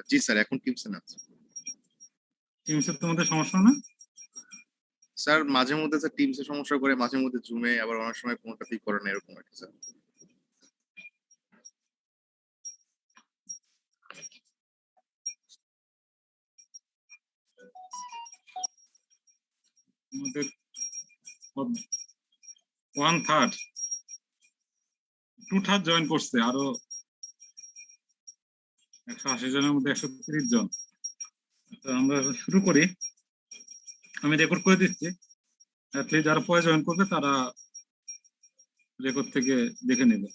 জি sir, এখন টিমসে না। টিমসের তোমাদের সমস্যা না? স্যার মাঝে মধ্যে স্যার টিমসে সমস্যা করে, মাঝে মধ্যে জুমে, আবার অনেক সময় কোনটা পিক করে না, এরকম আর কি স্যার। তোমাদের 1/3 2/3 জয়েন করছে, আরো 180 জনের মধ্যে 130 জন। তো আমরা শুরু করি, আমি রেকর্ড করে দিচ্ছি, অ্যাটলিস্ট যারা পরে জয়েন করবে তারা রেকর্ড থেকে দেখে নেবে।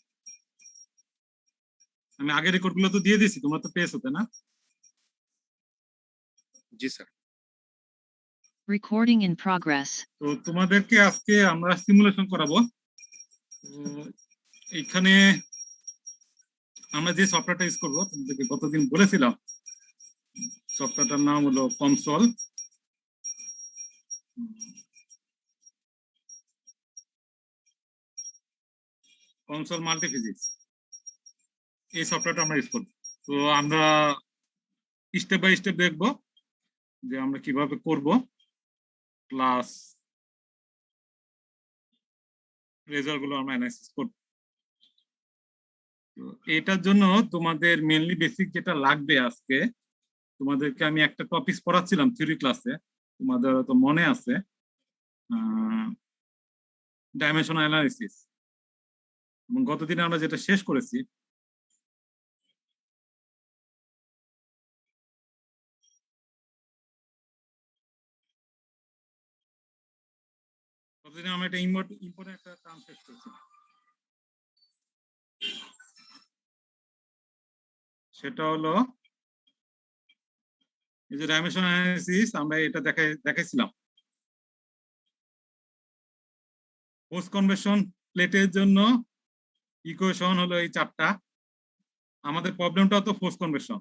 আমি আগে রেকর্ড গুলো তো দিয়ে দিচ্ছি, তোমরা তো পেয়েছো তাই না? জি স্যার। Recording in progress. তো তোমাদেরকে আজকে আমরা সিমুলেশন করাবো। তো এইখানে আমরা যে সফটওয়্যারটা ইউজ করবো, তোমাদেরকে গতদিন বলেছিলাম, সফটওয়্যারটার নাম হলো কনসোল। কনসোল মাল্টিফিজিক্স, এই সফটওয়্যারটা আমরা ইউজ করবো। তো আমরা স্টেপ বাই স্টেপ দেখবো যে আমরা কিভাবে করব, প্লাস রেজাল্ট গুলো আমরা অ্যানালাইসিস করব। তো এটার জন্য তোমাদের মেইনলি বেসিক যেটা লাগবে, আজকে তোমাদেরকে আমি একটা টপিক পড়াচ্ছিলাম থিওরি ক্লাসে, তোমাদের তো মনে আছে, ডাইমেনশন অ্যানালাইসিস। এবং গতদিন আমরা যেটা শেষ করেছি, গতদিন আমরা একটা ইম্পর্টেন্ট একটা টার্ম শেষ করেছি, সেটা হলো এই যে ডাইমেনশন অ্যানালাইসিস। আমরা এটা দেখাইছিলাম পোস্ট কনভেকশন প্লেটের জন্য ইকুয়েশন হলো এই চারটা। আমাদের প্রবলেমটা তো পোস্ট কনভেকশন,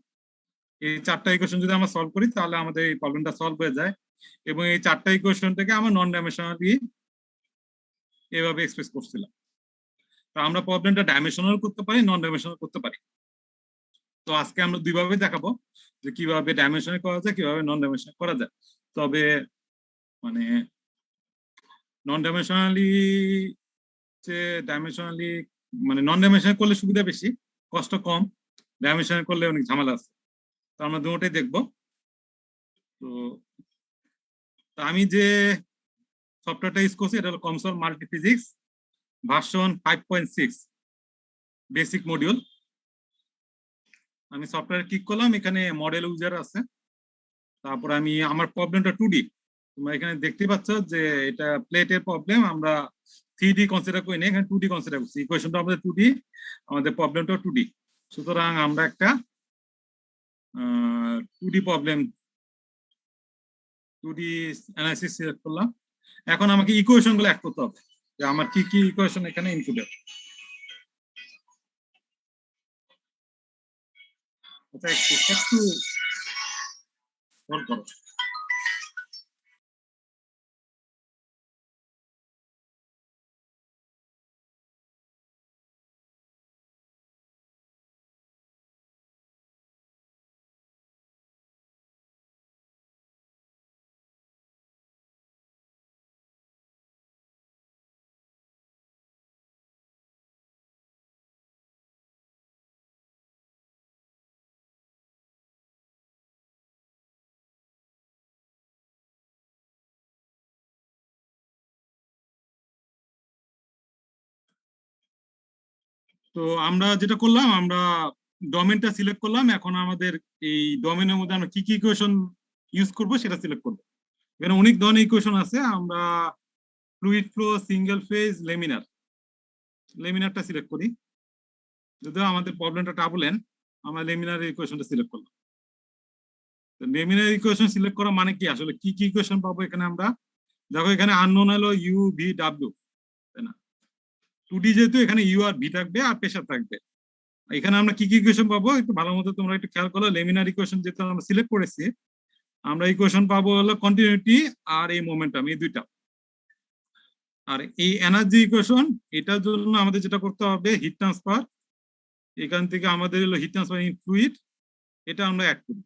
এই চারটা ইকুয়েশন যদি আমরা সলভ করি তাহলে আমাদের এই প্রবলেমটা সলভ হয়ে যায়। এবং এই চারটা ইকুয়েশনটাকে আমরা নন ডাইমেনশনালি এভাবে এক্সপ্রেস করছিলাম। তো আমরা প্রবলেমটা ডাইমেনশনাল করতে পারি, নন ডাইমেনশনাল করতে পারি। তো আজকে আমরা দুইভাবে দেখাবো যে কিভাবে ডাইমেনশনাল করা যায়, কিভাবে নন ডাইমেনশনাল করা যায়। তবে মানে নন ডাইমেনশনালি যে ডাইমেনশনালি মানে নন ডাইমেনশনাল করলে সুবিধা বেশি, কষ্ট কম। ডাইমেনশনাল করলে অনেক ঝামেলা আছে। তো আমরা দুটোটাই দেখবো। তো আমি যে সফটওয়্যারটা ইউজ করছি এটা হলো কনসোল মাল্টিফিজিক্স ভার্সন 5.6 বেসিক মডিউল। আমি সফটওয়্যার ক্লিক করলাম, এখানে মডেল ইউজার আছে। তারপর আমি আমার প্রবলেমটা 2D, তোমরা এখানে দেখতে পাচ্ছ যে এটা প্লেটের প্রবলেম। আমরা 3D কনসিডার করি না, এখানে 2D কনসিডার করছি। ইকুয়েশনটা আমাদের 2D, আমাদের প্রবলেমটা 2D। সুতরাং আমরা একটা 2D problem 2D analysis select করলাম। এখন আমাকে ইকুয়েশন গুলো অ্যাড করতে হবে যে আমার কি কি ইকুয়েশন এখানে ইনক্লুডেড। আচ্ছা, একটু হোল্ড করো। তো আমরা যেটা করলাম, আমরা ডোমেনটা সিলেক্ট করলাম। এখন আমাদের এই ডোমেনের মধ্যে আমরা কি কি ইকুয়েশন ইউজ করব সেটা সিলেক্ট করব। এখানে অনেক ধরনের ইকুয়েশন আছে। আমরা ফ্লুইড ফ্লো, সিঙ্গেল ফেজ, লেমিনারটা সিলেক্ট করি। যদিও আমাদের প্রবলেমটা টার্বুলেন্ট, আমরা লেমিনার ইকুয়েশনটা সিলেক্ট করলাম। লেমিনার ইকুয়েশন সিলেক্ট করা মানে কি, আসলে কি কি ইকুয়েশন পাবো এখানে আমরা দেখো। এখানে আননোন হলো ইউ, ভি, ডাব্লিউ, তাই না? 2D যেহেতু এখানে ইউ আর ভি থাকবে আর প্রেসার থাকবে। এখানে আমরা কি কি ইকুয়েশন পাবো একটু ভালো মতো তোমরা একটু খেয়াল করো। লেমিনার ইকুয়েশন যেহেতু আমরা সিলেক্ট করেছি, আমরা ইকুয়েশন পাবো হলো কন্টিনিউটি আর এই মোমেন্টাম, এই দুইটা। আর এই এনার্জি ইকুয়েশন, এটার জন্য আমাদের যেটা করতে হবে হিট ট্রান্সফার। এখান থেকে আমাদের হলো হিট ট্রান্সফার ইন ফ্লুইড, এটা আমরা অ্যাড করি।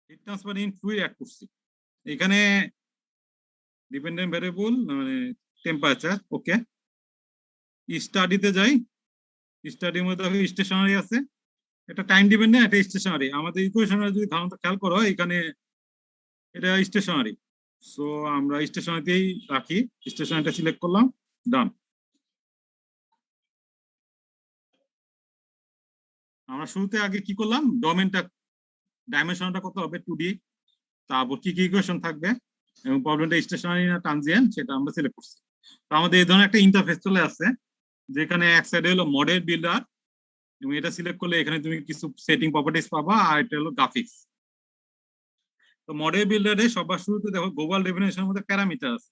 Heat transfer in fluid add করছি। এখানে ডিপেন্ডেন্ট ভ্যারিয়েবল মানে টেম্পারেচার, ওকে। স্টাডিতে যাই, স্টাডির মধ্যে স্টেশনারি আছে, এটা টাইম ডিপেন্ডেন্ট, এটা স্টেশনারি। আমাদের ইকুয়েশনে যদি খেয়াল করো এখানে এটা স্টেশনারি, সো আমরা স্টেশনারিতেই রাখি, স্টেশনারিটা সিলেক্ট করলাম, ডান। আমরা শুরুতে আগে কি করলাম, ডোমেনটা ডাইমেনশনটা কত হবে 2D, তারপর কি কি ইকুয়েশন থাকবে এবং প্রবলেমটা স্টেশনারি না ট্রানজিয়েন্ট সেটা আমরা সিলেক্ট করছি। তো আমাদের এই ধরনের একটা ইন্টারফেস চলে আসছে, যেখানে এক সাইডে হলো মডেল বিল্ডার এবং এটা সিলেক্ট করলে এখানে তুমি কিছু সেটিং প্রপার্টিজ পাবা, আর এটা হলো গ্রাফিক্স। তো মডেল বিল্ডারে সবার শুরুতে দেখো গ্লোবাল ডেফিনেশনের মধ্যে প্যারামিটার আছে,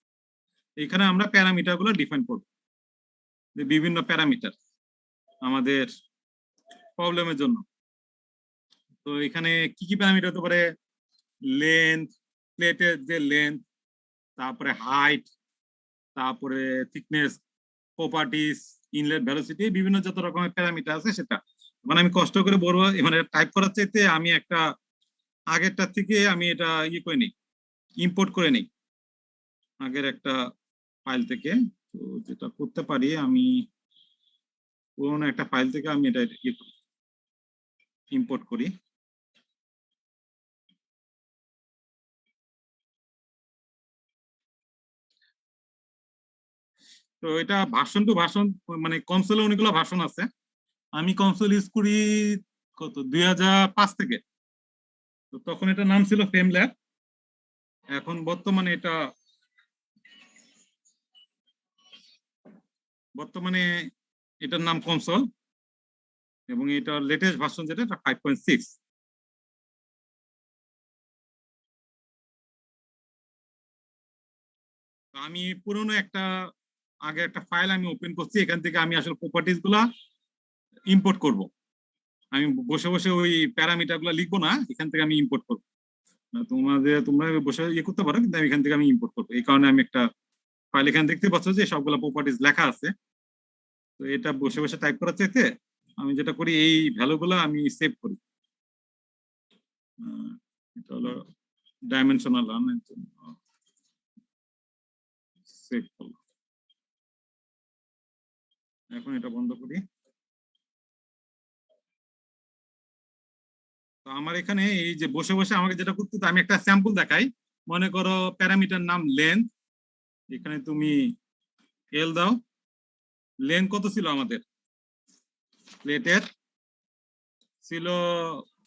এখানে আমরা প্যারামিটার গুলো ডিফাইন করবো, যে বিভিন্ন প্যারামিটার আমাদের প্রবলেমের জন্য। তো এখানে কি কি প্যারামিটার হতে পারে, লেন্থ, প্লেটের যে লেন্থ, তারপরে হাইট, তারপরে থিকনেস, প্রপার্টিজ, ইনলেট ভেলোসিটি, বিভিন্ন যত রকমের প্যারামিটার আছে সেটা। মানে আমি কষ্ট করে বলবো, মানে টাইপ করার চাইতে আমি একটা আগেরটার থেকে আমি এটা করে নিই, ইম্পোর্ট করে নিই আগের একটা ফাইল থেকে। তো যেটা করতে পারি আমি পুরোনো একটা ফাইল থেকে আমি এটা ইম্পোর্ট করি। তো এটা ভার্সন টু ভার্সন, মানে কনসোলে অনেকগুলো ভার্সন আছে, আমি কনসোল ইউজ করি কত 2005 থেকে। তো তখন এটা নাম ছিল ফ্রেমল্যাব, এখন বর্তমানে এটার নাম কনসোল, এবং এটা লেটেস্ট ভার্সন যেটা এটা 5.6। তো আমি পুরনো আগে একটা ফাইল আমি ওপেন করছি, এখান থেকে আমি আসলে প্রপার্টিজ গুলা ইম্পোর্ট করব। আমি বসে বসে ওই প্যারামিটার গুলা লিখবো না, এখান থেকে আমি ইম্পোর্ট করবো। তোমরা বসে করতে পারো, কিন্তু আমি এখান থেকে আমি ইম্পোর্ট করবো। এই কারণে আমি একটা ফাইল এখানে দেখতে পাচ্ছ যে সবগুলা প্রপার্টিজ লেখা আছে। তো এটা বসে বসে টাইপ করার চাইতে আমি যেটা করি, এই ভ্যালু গুলো আমি সেভ করি। এটা হলো ডাইমেনশনাল রানের জন্য সেভ করলাম। এখন এটা বন্ধ করি। তো আমার এখানে এই যে বসে বসে আমাকে যেটা করতে, আমি একটা স্যাম্পল দেখাই। মনে করো প্যারামিটার নাম লেন্থ, এখানে তুমি এল দাও। লেন্থ কত ছিল আমাদের প্লেটের, ছিল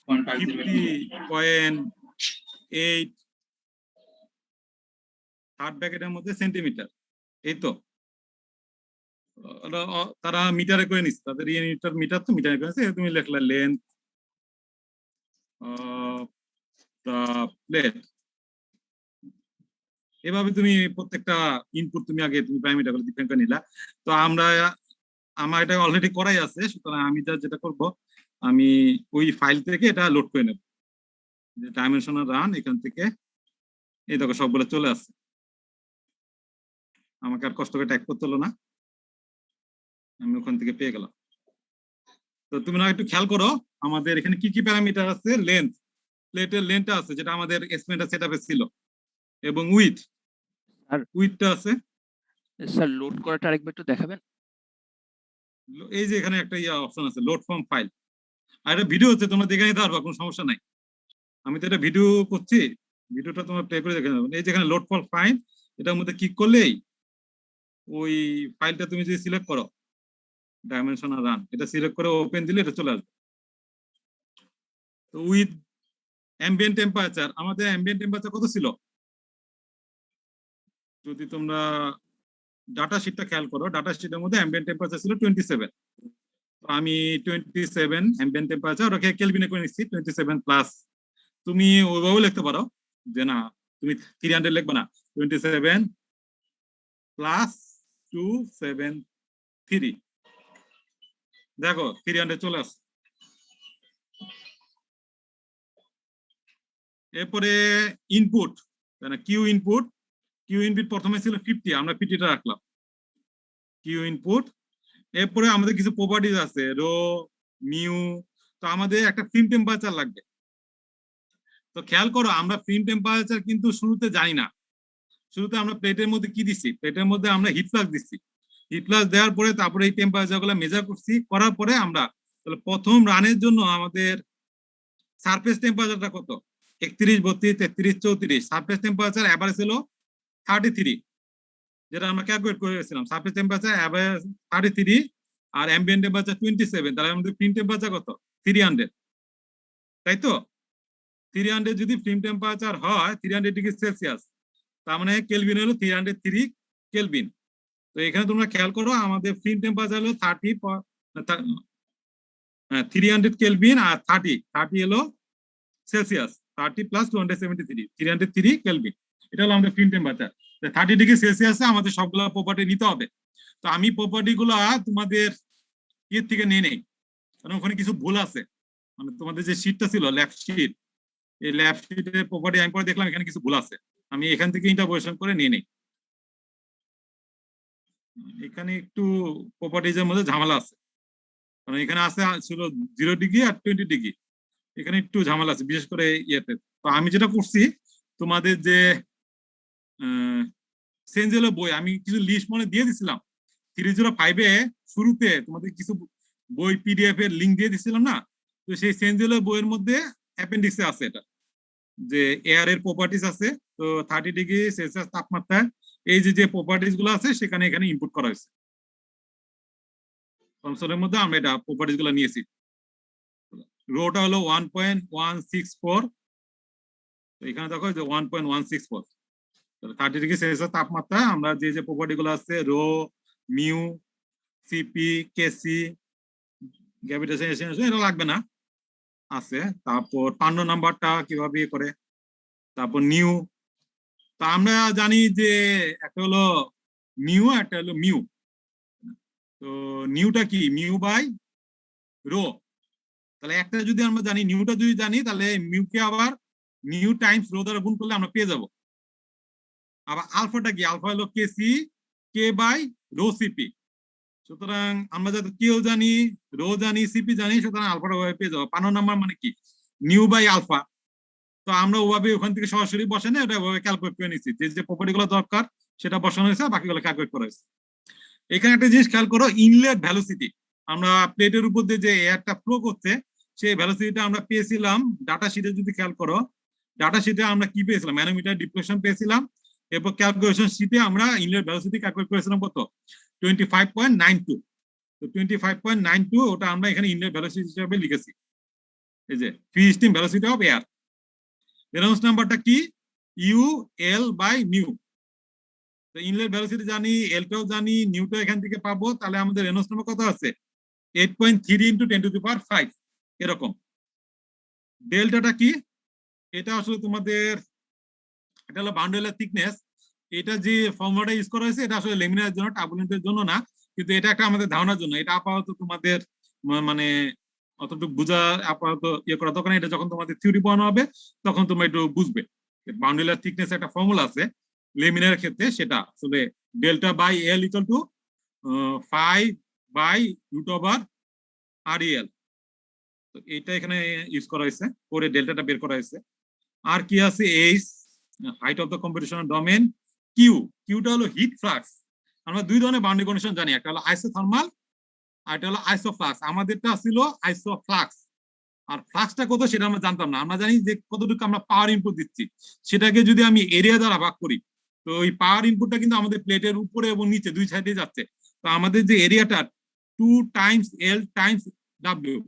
50.8 থার্ড ব্র্যাকেটের মধ্যে সেন্টিমিটার, এই তো। তারা মিটারে করে নিচ্ছে, তাদের ইউনিটার মিটার, তো মিটারে করে নিচ্ছে। তুমি লিখলা লেন্থ দা প্লেট। এভাবে তুমি প্রত্যেকটা ইনপুট তুমি আগে তুমি প্যারামিটার গুলো ডিফাইন করে নিলা। তো আমার এটা অলরেডি করাই আছে, সুতরাং আমি যেটা করব, আমি ওই ফাইল থেকে এটা লোড করে নেব, যে ডাইমেনশনাল রান, এখান থেকে এই দেখো সবগুলো চলে আসছে, আমাকে আর কষ্ট করে টাইপ করতে হলো না, আমি ওখান থেকে পেয়ে গেলাম। তো তুমি না একটু খেয়াল করো আমাদের এখানে কি কি প্যারামিটার আছে। লেন্থ, প্লেটের লেন্থটা আছে যেটা আমাদের এসটিমেটের সেটআপে ছিল, এবং উইথটা আছে। স্যার লোড করাটা আরেকবার একটু দেখাবেন। এই যে এখানে একটা অপশন আছে, লোড ফ্রম ফাইল। আর এটা ভিডিও হচ্ছে, তোমরা দেখে নিতে পারবা, কোনো সমস্যা নাই। আমি তো এটা ভিডিও করছি, ভিডিওটা তোমরা প্লে করে দেখে নেবে। এই যেখানে লোড ফর ফাইল, এটার মধ্যে ক্লিক করলেই ওই ফাইলটা তুমি যদি সিলেক্ট করো, ডাইমেনশনাল রান, এটা সিলেক্ট করে ওপেন দিলে এটা চলে আসবে। তো উইথ অ্যাম্বিয়েন্ট টেম্পারেচার, আমাদের অ্যাম্বিয়েন্ট টেম্পারেচার কত ছিল, যদি তোমরা ডাটা শিটটা খেয়াল করো, ডাটা শিটের মধ্যে অ্যাম্বিয়েন্ট টেম্পারেচার ছিল 27। তো আমি 27 অ্যাম্বিয়েন্ট টেম্পারেচার ওকে কেলভিনে করে নিচ্ছি, 27 প্লাস। তুমি ওইভাবেও লিখতে পারো, যে না তুমি 300 লিখবে না, 27 প্লাস 273, দেখো 300 চলে আসছে। এরপরে ইনপুট, কিউ ইনপুট প্রথমে ছিল 50, আমরা 50টা রাখলাম। কিউ ইনপুট এরপরে আমাদের কিছু প্রপার্টিজ আছে, রো, মিউ। তো আমাদের একটা ফিল্ম টেম্পারেচার লাগবে। তো খেয়াল করো, আমরা ফিল্ম টেম্পারেচার কিন্তু শুরুতে জানি না। শুরুতে আমরা প্লেটের মধ্যে কি দিচ্ছি, প্লেটের মধ্যে আমরা হিট ফ্লাক্স দিচ্ছি। হিট ফ্লাক্স দেওয়ার পরে তারপরে এই টেম্পারেচার গুলো মেজার করছি, করার পরে আমরা তাহলে প্রথম রানের জন্য আমাদের সারফেস টেম্পারেচারটা কত, 31, 32, 33, 34। সারফেস টেম্পারেচার অ্যাভারেজ হলো 33, যেটা আমরা ক্যালকুলেট করেছিলাম। সারফেস টেম্পারেচার অ্যাভারেজ 33 আর অ্যাম্বিয়েন্ট টেম্পারেচার 27। তাহলে আমাদের ফিল্ম টেম্পারেচার কত, 300, তাই তো? 300 যদি ফিল্ম টেম্পারেচার হয় 300 ডিগ্রি সেলসিয়াস, তার মানে কেলভিন হলো 303 কেলভিন। তো এখানে তোমরা খেয়াল করো, আমাদের ফিল্ম টেম্পারেচার হলো 300 কেলভিন, আর 30 হলো সেলসিয়াস। 30 plus 273, 303 kelvin. এটা হলো আমাদের ফিল্ম টেম্পারেচার। 30 ডিগ্রি সেলসিয়াসে আমাদের সবগুলো প্রপার্টি নিতে হবে। তো আমি প্রপার্টি গুলো তোমাদের ইয়ের থেকে নিয়ে নেই, কারণ ওখানে কিছু ভুল আছে। মানে তোমাদের যে শীটটা ছিল ল্যাব শীট, এই ল্যাব শীটের প্রপার্টি আমি পরে দেখলাম এখানে কিছু ভুল আছে। আমি এখান থেকে ইন্টারপোলেশন করে নিয়ে নেই। এখানে একটু প্রপার্টিজের মধ্যে ঝামেলা আছে, কারণ এখানে আছে ছিল 0 ডিগ্রি আর 20 ডিগ্রি। এখানে একটু ঝামেলা আছে, বিশেষ করে ইয়েতে। তো আমি যেটা করছি, তোমাদের যে সেনজেলের বই আমি কিছু লিস্ট মনে দিয়ে দিছিলাম 305-এ, শুরুতে তোমাদের কিছু বই পিডিএফ এর লিঙ্ক দিয়ে দিছিলাম না? তো সেই সেনজেলের বইয়ের মধ্যে অ্যাপেন্ডিক্সে আছে এটা, যে এয়ার এর প্রপার্টিজ আছে। তো 30 ডিগ্রি সেলসিয়াস তাপমাত্রায় এই যে প্রপার্টিজ গুলো আছে সেখানে এখানে ইনপুট করা হয়েছে। কনসোলের মধ্যে আমরা এটা প্রপার্টিজ গুলো নিয়েছি। রোটা হলো 1.164, এখানে দেখো যে 1.164। 30 ডিগ্রি সেলসিয়াস তাপমাত্রা আমরা যে প্রপার্টি গুলো আছে, রো, মিউ, সিপি, কেসি, গ্র্যাভিটেশন, এটা লাগবে না, আছে। তারপর 5 নাম্বারটা কিভাবে করে, তারপর নিউ। তো আমরা জানি যে একটা হলো নিউ, একটা হলো মিউ। তো নিউটা কি, মিউ বাই রো। তাহলে একটা যদি আমরা জানি, নিউটা যদি জানি, তাহলে মিউকে আবার নিউ টাইমস রো দ্বারা গুণ করলে আমরা পেয়ে যাব। আবার আলফাটা কি, আলফা হলো কেসি কে বাই রো সিপি। সুতরাং আমরা যাতে কেউ জানি, রো জানি, সিপি জানি, সুতরাং আলফাটা ওভাবে পেয়ে যাবো। 5 নাম্বার মানে কি, নিউ বাই আলফা। তো আমরা ওভাবে ওখান থেকে সরাসরি বসে না, এটা ওভাবে ক্যালকুলেট করে নিচ্ছি, যে প্রপার্টি গুলো দরকার সেটা বসানো হয়েছে, বাকিগুলো ক্যালকুলেট করা হয়েছে। এখানে একটা জিনিস খেয়াল করো, ইনলেট ভ্যালোসিটি। আমরা প্লেটের উপর দিয়ে যে এয়ারটা ফ্লো করছে সেই ভ্যালোসিটিটা আমরা পেয়েছিলাম ডাটা শিটে। যদি খেয়াল করো, ডাটা শিটে আমরা কি পেয়েছিলাম, ম্যানোমিটার ডিপ্রেশন পেয়েছিলাম। এরপর ক্যালকুলেশন শিটে আমরা ইনলেট ভ্যালোসিটি ক্যালকুলেট করেছিলাম কত, 25.92। তো 25.92 ওটা আমরা এখানে ইনলেট ভ্যালোসিটি হিসেবে লিখেছি, এই যে free steam velocity of air. Reynolds নাম্বারটা কি, ইউ এল বাই মিউ। তো ইনলেট ভ্যালোসিটি জানি, এলটাও জানি, নিউটা এখান থেকে পাবো। তাহলে আমাদের রেনল্ডস নাম্বার কত আছে, 8.3 × 10⁵ এরকম। ডেল্টাটা কি, এটা আসলে তোমাদের, এটা হলো বাউন্ডারি থিকনেস। এটা যে ফর্মুলাটা ইউজ করা হয়েছে এটা আসলে লেমিনারের জন্য, টার্বুলেন্টের জন্য না, কিন্তু এটা একটা আমাদের ধারণার জন্য। এটা আপাতত তোমাদের মানে অতটুকু বোঝা আপাতত ইয়ে করা দরকার। এটা যখন তোমাদের থিওরি পড়ানো হবে তখন তোমরা একটু বুঝবে। বাউন্ডারি থিকনেস একটা ফর্মুলা আছে লেমিনারের ক্ষেত্রে, সেটা আসলে delta by L equal to 5/√REL। তো এটা এখানে ইউজ করা হয়েছে, করে ডেল্টাটা বের করা হয়েছে। আর কি আছে, H, height of the competition domain. কিউটা হলো হিট ফ্লাক্স। আমরা দুই ধরনের বাউন্ডারি কন্ডিশন জানি, একটা হলো আইসোথার্মাল আর একটা হলো আইসোফ্লাক্স। আমাদেরটা ছিল আইসোফ্লাক্স। আর ফ্লাক্সটা কত সেটা আমরা জানতাম না। আমরা জানি যে কতটুকু আমরা পাওয়ার ইনপুট দিচ্ছি, সেটাকে যদি আমি এরিয়া দ্বারা ভাগ করি, তো ওই পাওয়ার ইনপুটটা কিন্তু আমাদের প্লেটের উপরে এবং নিচে দুই সাইডে যাচ্ছে। তো আমাদের যে এরিয়াটা 2 টাইমস এল টাইমস ডাব্লিউ,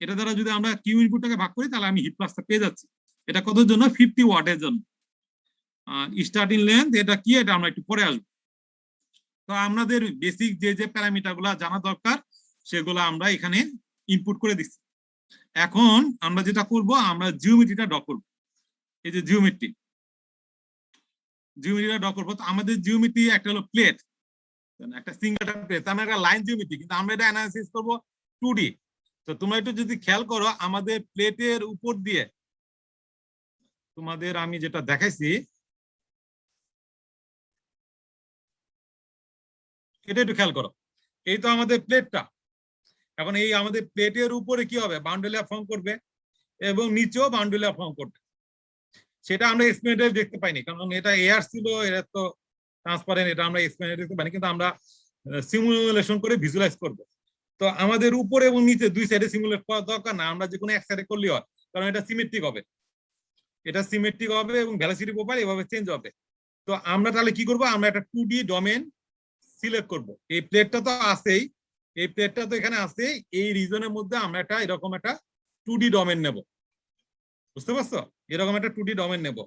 এটা দ্বারা যদি আমরা কিউ ইনপুটটাকে ভাগ করি তাহলে আমি হিট ফ্লাক্সটা পেয়ে যাচ্ছি। এটা কতর জন্য, 50 ওয়াটের জন্য। স্টার্টিং লেন্থ এটা কি, এটা আমরা একটু পরে আসবো। তো আমাদের বেসিক যে প্যারামিটার গুলা জানা দরকার সেগুলো আমরা এখানে ইনপুট করে দিচ্ছি। এখন আমরা যেটা করব, আমরা জিওমেট্রিটা ড্র করব। এই যে জিওমেট্রিটা ড্র করবো। তো আমাদের জিওমেট্রি একটা হলো প্লেট, একটা সিঙ্গেল প্লেট, আমরা একটা লাইন জিওমেট্রি, কিন্তু আমরা এটা অ্যানালাইসিস করব 2D। তো তোমরা একটু যদি খেয়াল করো, আমাদের প্লেটের উপর দিয়ে তোমাদের আমি যেটা দেখাইছি এটা একটু খেয়াল করো। এই তো আমাদের প্লেটটা। এখন এই আমাদের প্লেটের উপরে কি হবে, বাউন্ডারি লেয়ার ফর্ম করবে এবং নিচেও বাউন্ডারি লেয়ার ফর্ম করবে। সেটা আমরা এক্সপেরিমেন্টে দেখতে পাইনি, কারণ এটা এয়ার ছিল, এটা তো ট্রান্সপারেন্ট, এটা আমরা এক্সপেরিমেন্টে দেখতে পাইনি, কিন্তু আমরা সিমুলেশন করে ভিজুয়ালাইজ করব। তো আমাদের উপরে এবং নিচে দুই সাইডে সিমুলেট করার দরকার না, আমরা যে কোনো এক সাইডে করলেই হয়, কারণ এটা সিমেট্রিক হবে। এটা সিমেট্রিক হবে এবং ভেলোসিটি প্রোফাইল এভাবে চেঞ্জ হবে। তো আমরা তাহলে কি করব, আমরা একটা 2D ডোমেন সিলেক্ট করব। এই প্লেটটা তো আছেই, এই প্লেটটা তো এখানে আছে, এই রিজনের মধ্যে আমরা একটা এরকম একটা 2D ডোমেন নেব। বুঝতে পারছো? এরকম একটা 2D ডোমেন নেব।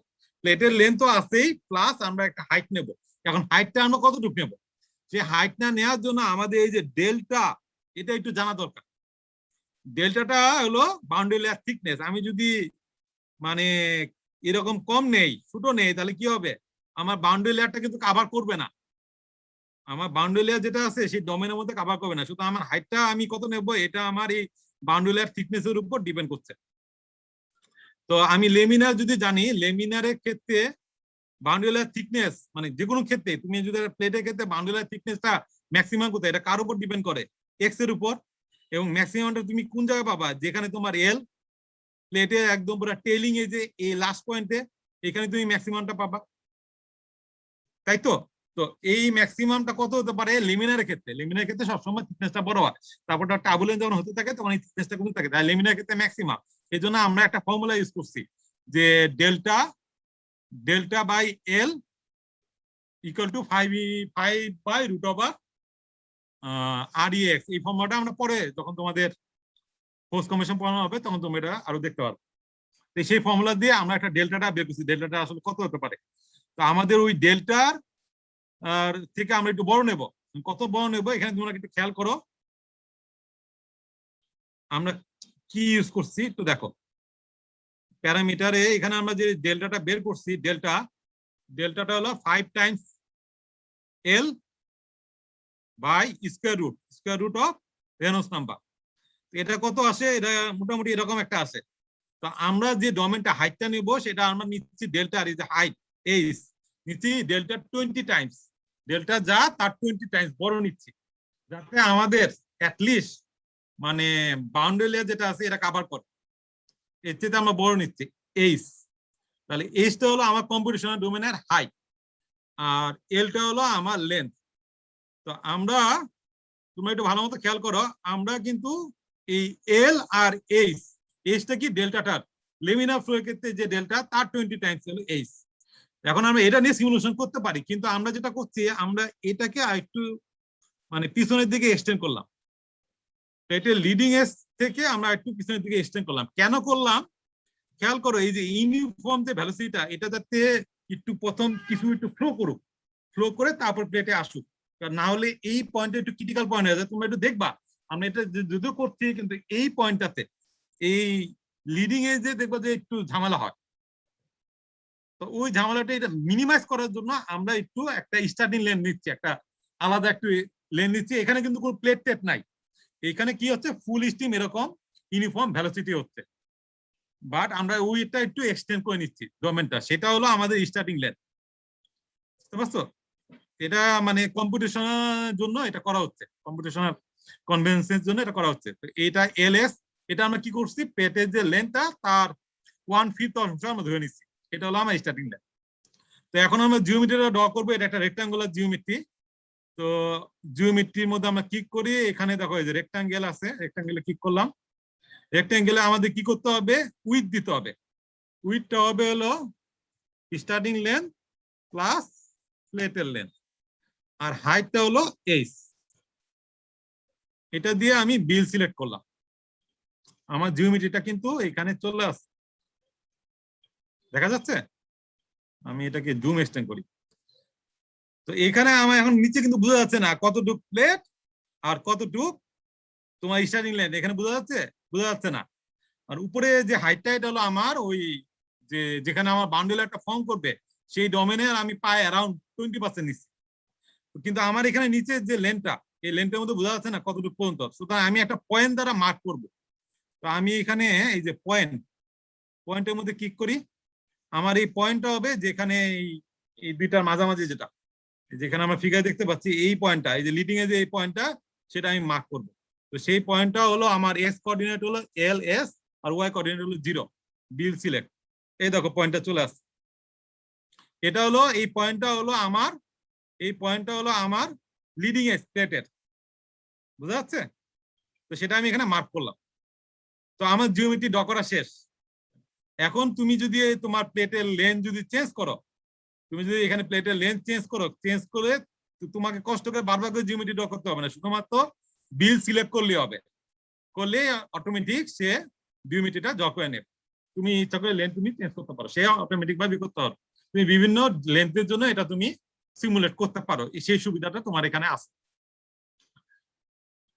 প্লেটের লেন্থ তো আছেই, প্লাস আমরা একটা হাইট নেব। এখন হাইটটা আমরা কতটুকু নেব? যে হাইটটা নেওয়ার জন্য আমাদের এই যে ডেল্টা, এটা একটু জানা দরকার। ডেল্টাটা হলো বাউন্ডারি লেয়ার থিকনেস। আমি যদি মানে এরকম কম নেই, ছোট নেই, তাহলে কি হবে, আমার বাউন্ডারি লেয়ারটা কিন্তু কভার করবে না। আমার বাউন্ডারি লেয়ার যেটা আছে সেই ডোমেনের মধ্যে কভার করবে না। শুধু আমার হাইটটা আমি কত নেব, এটা আমার এই বাউন্ডারি লেয়ার থিকনেসের উপর ডিপেন্ড করছে। তো আমি লেমিনার যদি জানি, লেমিনারের ক্ষেত্রে বাউন্ডারি লেয়ার থিকনেস, মানে যে কোনো ক্ষেত্রে তুমি যদি প্লেটের ক্ষেত্রে বাউন্ডারি লেয়ার থিকনেসটা ম্যাক্সিমাম কোথায়, এটা কার উপর ডিপেন্ড করে, এক্স এর উপর। এবং ম্যাক্সিমামটা তুমি কোন জায়গায় পাবা, যেখানে তোমার এল, প্লেটে একদম পুরো টেলিং এ যে এই লাস্ট পয়েন্টে, এখানে তুমি ম্যাক্সিমামটা পাবা, তাই তো? তো এই ম্যাক্সিমামটা কত হতে পারে লেমিনারের ক্ষেত্রে? লেমিনারের ক্ষেত্রে সবসময় থিকনেসটা বড় হয়, তারপর টার্বুলেন্স যখন হতে থাকে তখন এই থিকনেসটা কমতে থাকে, তাই লেমিনারের ক্ষেত্রে ম্যাক্সিমাম। এই জন্য আমরা একটা ফর্মুলা ইউজ করছি, যে delta by L equal to 5/√/REX। এই ফর্মুলাটা আমরা পরে যখন তোমাদের পোস্ট কমিশন পড়ানো হবে তখন তুমি এটা আরো দেখতে পারবে। তো সেই ফর্মুলা দিয়ে আমরা একটা ডেল্টাটা বের করছি, ডেল্টাটা আসলে কত হতে পারে। তো আমাদের ওই ডেল্টার থেকে আমরা একটু বড় নেব। কত বড় নেব এখানে তোমরা একটু খেয়াল করো, আমরা কি ইউজ করছি একটু দেখো। প্যারামিটারে এখানে আমরা যে ডেল্টাটা বের করছি, ডেল্টাটা হলো 5 times L by square root of Reynolds number. এটা কত আসে, এটা মোটামুটি এরকম একটা আসে। তো আমরা যে ডোমেনটা হাইটটা নিব, সেটা আমরা নিচ্ছি ডেল্টা আর এই যে হাইট এইচ, নিচ্ছি ডেল্টা 20 টাইমস, ডেল্টা যা তার 20 টাইমস বড় নিচ্ছি, যাতে আমাদের অ্যাটলিস্ট মানে বাউন্ডারি লেয়ার যেটা আছে এটা কভার করে। এর চেয়ে আমরা বড় নিচ্ছি এইচ। তাহলে এইচটা হলো আমার কম্পিটিশনাল ডোমেনের হাইট, আর এলটা হলো আমার লেন্থ। তো আমরা, তুমি একটু ভালো মতো খেয়াল করো, আমরা কিন্তু এই এল আর এইচটা কি ডেল্টাটার লেমিনার ফ্লো এর ক্ষেত্রে যে ডেল্টা তার 20 টাইমস হলো এইচ। এখন আমরা এটা নিয়ে সিমুলেশন করতে পারি, কিন্তু আমরা যেটা করছি, আমরা এটাকে আরেকটু মানে পিছনের দিকে এক্সটেন্ড করলাম। এটা লিডিং এজ থেকে আমরা একটু পিছনের দিকে এক্সটেন্ড করলাম। কেন করলাম খেয়াল করো, এই যে ইউনিফর্ম যে ভেলোসিটিটা, এটা যাতে একটু প্রথম কিছু একটু ফ্লো করে তারপর প্লেটে আসুক, না হলে এই পয়েন্টে একটু ক্রিটিক্যাল পয়েন্ট হয়ে যায়। তোমরা একটু দেখবা, আমরা এটা যদিও করছি, কিন্তু এই পয়েন্টটাতে এই লিডিং এজে দেখবো যে একটু ঝামেলা হয়। তো ওই ঝামেলাটা এটা মিনিমাইজ করার জন্য আমরা একটু একটা স্টার্টিং লেন নিচ্ছি, একটা আলাদা একটু লেন নিচ্ছি। এখানে কিন্তু কোনো প্লেট টেট নাই, এখানে কি হচ্ছে ফুল স্টিম এরকম ইউনিফর্ম ভেলোসিটি হচ্ছে, বাট আমরা ওইটা একটু এক্সটেন্ড করে নিচ্ছি ডোমেনটা, সেটা হলো আমাদের স্টার্টিং লেন। বুঝতে পারছো? এটা মানে কম্পিটিশনের জন্য এটা করা হচ্ছে, কম্পিটিশনাল কনভেনশনের জন্য এটা করা হচ্ছে। তো এটা এলএস, এটা আমরা কি করছি, প্লেটের যে লেন্থটা তার 1/5 অংশ আমরা ধরে নিচ্ছি, এটা হলো আমার স্টার্টিং লেন। তো এখন আমরা জিওমেট্রিটা ড্র করবো, এটা একটা রেক্টাঙ্গুলার জিওমেট্রি। তো জিওমেট্রির মধ্যে আমরা ক্লিক করি, এখানে দেখো এই যে রেক্টাঙ্গেল আছে, রেক্টাঙ্গেলে ক্লিক করলাম। রেক্টাঙ্গেলে আমাদের কি করতে হবে, উইথ দিতে হবে। উইথটা হবে হলো স্টার্টিং লেন্থ প্লাস প্লেটের লেন্থ, আর হাইটটা হলো এইচ। এটা দিয়ে আমি বিল সিলেক্ট করলাম, আমার জিওমেট্রিটা কিন্তু এখানে চলে আসছে, দেখা যাচ্ছে। আমি এটাকে জুম এক্সটেন্ড করি। তো এখানে আমার এখন নিচে কিন্তু বোঝা যাচ্ছে না কতটুক প্লেট আর কতটুক তোমার স্টার্টিং লেন্থ, এখানে বোঝা যাচ্ছে? বোঝা যাচ্ছে না। আর উপরে যে হাইটটা, এটা হলো আমার ওই যে যেখানে আমার বাউন্ডারি একটা ফর্ম করবে সেই ডোমেনের আমি পাই অ্যারাউন্ড 20% নিচ্ছি। কিন্তু আমার এখানে নিচে যে লেনটা, এই লেনটার মধ্যে বোঝা যাচ্ছে না কতটুকু পর্যন্ত। সুতরাং আমি একটা পয়েন্ট দ্বারা মার্ক করব। তো আমি এখানে এই যে পয়েন্টের মধ্যে ক্লিক করি, আমার এই পয়েন্টটা হবে যেখানে এই দুইটার মাঝামাঝি, যেখানে আমরা ফিগার দেখতে পাচ্ছি এই পয়েন্টটা, এই যে লিডিং এ যে এই পয়েন্টটা, সেটা আমি মার্ক করব। তো সেই পয়েন্টটা হলো আমার এস কোঅর্ডিনেট হলো এল এস আর ওয়াই কোঅর্ডিনেট হলো 0, বিল সিলেক্ট। এই দেখো পয়েন্টটা চলে আসছে। এটা হলো এই পয়েন্টটা হলো আমার লিডিং এজ প্লেটের, বুঝা যাচ্ছে? তো সেটা আমি এখানে মার্ক করলাম। তো আমার জিওমেট্রি ড্র করা শেষ। এখন তুমি যদি তোমার প্লেটের লেন্থ যদি চেঞ্জ করো, তুমি যদি এখানে প্লেটের লেন্থ চেঞ্জ করে তোমাকে কষ্ট করে বারবার করে জিওমেট্রি ড্র করতে হবে না, শুধুমাত্র বিল সিলেক্ট করলে হবে, করলে অটোমেটিক সে জিওমেট্রিটা ড্র করে নেবে। তুমি ইচ্ছা করে লেন্থ তুমি চেঞ্জ করতে পারো, সে অটোমেটিক ভাবে করতে পারো। তুমি বিভিন্ন লেন্থের জন্য এটা তুমি সিমুলেট করতে পারো, সেই সুবিধাটা তোমার এখানে আছে।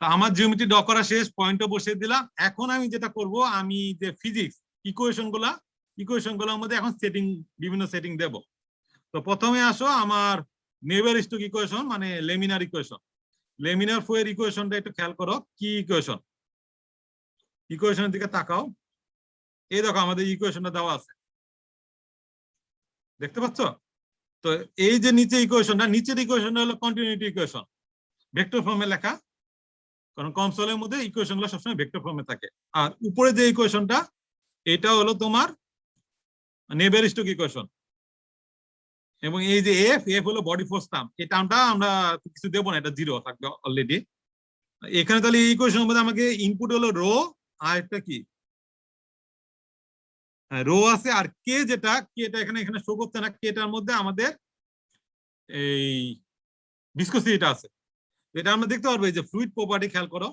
তা আমার জিওমেট্রি ড্র করা শেষ, পয়েন্টও বসিয়ে দিলাম। এখন আমি যেটা করব, আমি যে ফিজিক্স ইকুয়েশন গুলোর মধ্যে এখন বিভিন্ন সেটিং দেব। তো প্রথমে আসো আমার নেভার স্টোক ইকুয়েশন, মানে লেমিনার ইকুয়েশন। লেমিনার ফ্লো এর ইকুয়েশনটা একটু খেয়াল করো। কি ইকুয়েশনের দিকে তাকাও। এই দেখো আমাদের ইকুয়েশনটা দেওয়া আছে, দেখতে পাচ্ছ? তো এই যে নিচের ইকুয়েশনটা হলো কন্টিনিউটি ইকুয়েশন, ভেক্টর ফর্মে লেখা, কারণ কনসোলের মধ্যে ইকুয়েশনগুলো সবসময় ভেক্টর ফর্মে থাকে। আর উপরে যে ইকুয়েশনটা, এটা হলো তোমার নেভার স্টোক ইকুয়েশন। এবং এই যে এফ হলো বডি ফোর্স টার্ম, এই টার্মটা আমরা কিছু দেবো না, এটা 0 থাকবে অলরেডি এখানে। তাহলে এই ইকুয়েশনের মধ্যে আমাকে ইনপুট হলো রো, আর একটা কি রো আছে, আর কেটা এখানে শো করছে না, কেটার মধ্যে আমাদের এই ভিসকসিটিটা আছে। এটা আমরা দেখতে পারবো। এই যে ফ্লুইড প্রপার্টি খেয়াল করো,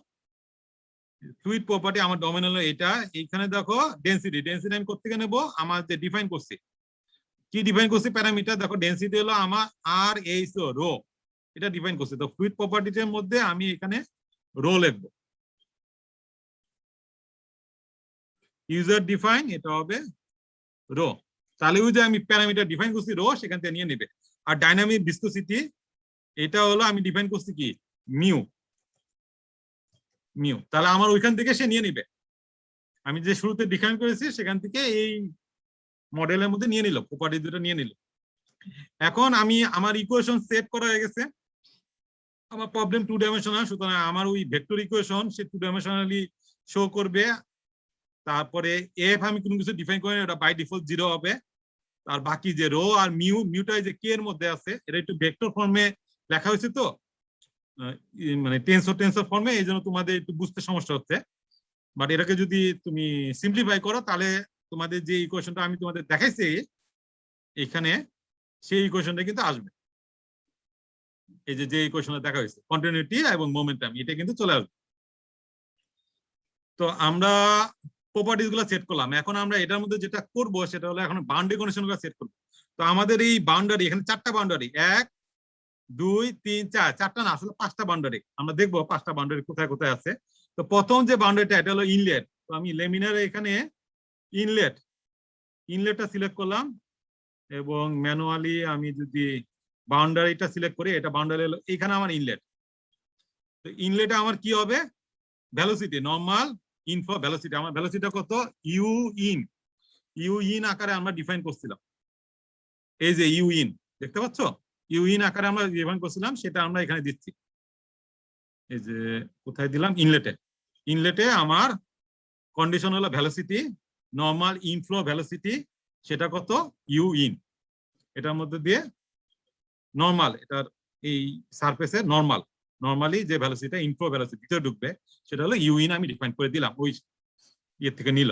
ফ্লুইড প্রপার্টি আমার ডোমেন হলো এটা। এইখানে দেখো ডেনসিটি আমি কোত্থেকে নেবো, আমার যে ডিফাইন করছি, কি ডিফাইন করছি প্যারামিটার, দেখো ডেনসিটি হলো আমার আর এইচ ও রো, এটা ডিফাইন করছি। তো ফ্লুইড প্রপার্টির মধ্যে আমি এখানে রো লিখবো, ইউজার ডিফাইন, এটা হবে রো। তাহলে ওই যে আমি প্যারামিটার ডিফাইন করছি রো, সেখান থেকে নিয়ে নেবে। আর ডাইনামিক ভিসকসিটি, এটা হলো আমি ডিফাইন করছি কি মিউ, তাহলে আমার ওইখান থেকে সে নিয়ে নিবে। আমি যে শুরুতে ডিফাইন করেছি সেখান থেকে এই মডেলের মধ্যে নিয়ে নিল, প্রপার্টি দুটো নিয়ে নিল। এখন আমি আমার ইকুয়েশন সেট করা হয়ে গেছে। আমার প্রবলেম 2 ডাইমেনশনাল, সুতরাং আমার ওই ভেক্টর ইকুয়েশন সে 2 ডাইমেনশনালি শো করবে। তারপরে এফ আমি কোনো কিছু ডিফাইন করি না, ওটা বাই ডিফল্ট 0 হবে। আর বাকি যে রো আর মিউটা যে কে এর মধ্যে আছে, এটা একটু ভেক্টর ফর্মে লেখা হয়েছে, তো মানে টেন্সর ফর্মে, এই জন্য তোমাদের একটু বুঝতে সমস্যা হচ্ছে। বাট এটাকে যদি তুমি সিম্পলিফাই করো, তাহলে তোমাদের যে ইকুয়েশনটা আমি তোমাদের দেখাইছি এখানে, সেই ইকুয়েশনটা কিন্তু আসবে। এই যে ইকুয়েশনটা দেখা হয়েছে কন্টিনিউটি এবং মোমেন্টাম, এটা কিন্তু চলে আসবে। তো আমরা প্রপার্টিজ গুলো সেট করলাম। এখন আমরা এটার মধ্যে যেটা করব সেটা হলো এখন বাউন্ডারি কন্ডিশন গুলো সেট করবো। তো আমাদের এই বাউন্ডারি, এখানে 4টা বাউন্ডারি, 1 2 3 4, 4টা না আসলে 5টা বাউন্ডারি। আমরা দেখবো 5টা বাউন্ডারি কোথায় কোথায় আছে। তো প্রথম যে বাউন্ডারিটা, এটা হলো ইনলেট। তো আমি লেমিনার এখানে ইনলেটটা সিলেক্ট করলাম, এবং ম্যানুয়ালি আমি যদি বাউন্ডারিটা সিলেক্ট করি, এটা বাউন্ডারি হলো এখানে আমার ইনলেট। তো ইনলেটে আমার কি হবে, ভেলোসিটি, নরমাল ইনফ্লো ভেলোসিটি। আমার ভেলোসিটিটা কত, ইউ ইন আকারে আমরা ডিফাইন করছিলাম। এই যে ইউ ইন, দেখতে পাচ্ছ, ইউ ইন আকারে আমরা ডিফাইন করছিলাম, সেটা আমরা এখানে দিচ্ছি। এই যে কোথায় দিলাম, ইনলেটে আমার কন্ডিশন হলো ভেলোসিটি, নরমাল ইনফ্লো ভেলোসিটি, সেটা কত, ইউ ইন। এটার মধ্যে দিয়ে নরমাল, এটার এই সারফেসে নরমালি যে ভেলোসিটি, ইনফ্লো ভেলোসিটি ভিতরে ঢুকবে, সেটা হলো ইউ ইন আমি ডিফাইন করে দিলাম, ওই ইয়ে থেকে নিল।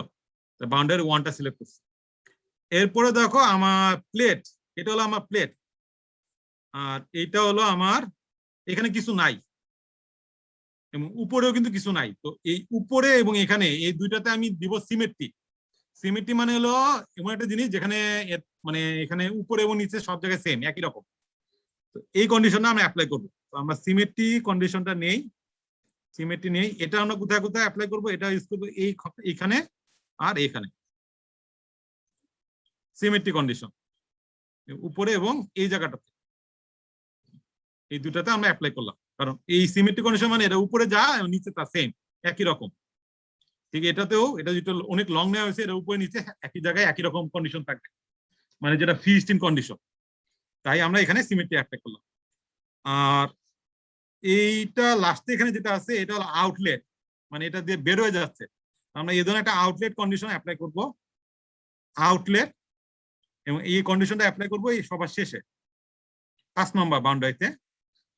বাউন্ডারি 1টা সিলেক্ট করছি। এরপরে দেখো আমার প্লেট, এটা হলো আমার প্লেট, আর এইটা হলো আমার, এখানে কিছু নাই এবং উপরেও কিন্তু কিছু নাই। তো এই উপরে এবং এখানে এই দুইটাতে আমি দিব সিমেট্রি মানে হলো এমন একটা জিনিস যেখানে মানে এখানে উপরে এবং নিচে সব জায়গায় সেম, একই রকম। তো এই কন্ডিশনটা আমরা অ্যাপ্লাই করবো। তো আমরা সিমেট্রি কন্ডিশনটা নেই, এটা আমরা কোথায় কোথায় অ্যাপ্লাই করবো, এটা ইউজ করবো এইখানে আর এখানে। সিমেট্রি কন্ডিশন উপরে এবং এই জায়গাটাতে, এই দুটাতে আমরা অ্যাপ্লাই করলাম, কারণ এই সিমেট্রি কন্ডিশন মানে এটা উপরে যা নিচে তা সেম, একই রকম। ঠিক এটাতেও, এটা যেটা অনেক লং নেওয়া হয়েছে, এটা উপরে নিচে একই জায়গায় একই রকম কন্ডিশন থাকবে, মানে যেটা ফ্রি স্টিম কন্ডিশন। তাই আমরা এখানে সিমেট্রি অ্যাপ্লাই করলাম। আর এইটা লাস্টে এখানে যেটা আছে এটা হলো আউটলেট, মানে এটা দিয়ে বের হয়ে যাচ্ছে। আমরা এই ধরনের একটা আউটলেট কন্ডিশন অ্যাপ্লাই করব, আউটলেট, এবং এই কন্ডিশনটা অ্যাপ্লাই করব এই সবার শেষে 5 নম্বর বাউন্ডারিতে।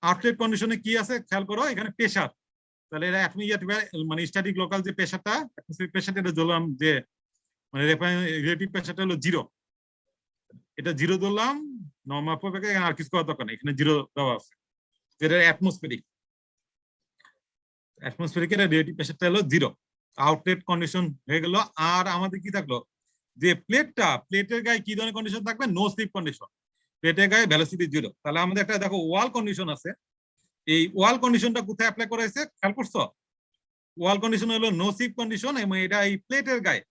আউটলেট কন্ডিশনে কি আছে খেয়াল করো, এখানে প্রেসার, তাহলে এটা মানে স্ট্যাটিক লোকাল যে প্রেসারটা, প্রেসারটা এটা ধরলাম যে মানে রিলেটিভ প্রেসারটা হলো 0, এটা 0 ধরলাম। নরমাল প্রবাহকে আর কিছু করার দরকার নেই, এখানে 0 দেওয়া আছে, যেটা অ্যাটমসফেরিক, অ্যাটমসফেরিকের রিলেটিভ প্রেসারটা হলো 0। আউটলেট কন্ডিশন হয়ে গেল। আর আমাদের কি থাকলো, যে প্লেটের গায়ে কি ধরনের কন্ডিশন থাকবে, নো স্লিপ কন্ডিশন, প্লেটের গায়ে ভেলোসিটি 0। তাহলে আমাদের একটা দেখো ওয়াল কন্ডিশন আছে, এই ওয়াল কন্ডিশনটা কোথায় অ্যাপ্লাই করা হয়েছে খেয়াল করছো? ওয়াল কন্ডিশন হলো নো স্লিপ কন্ডিশন, এবং এটা এই প্লেটের গায়ে,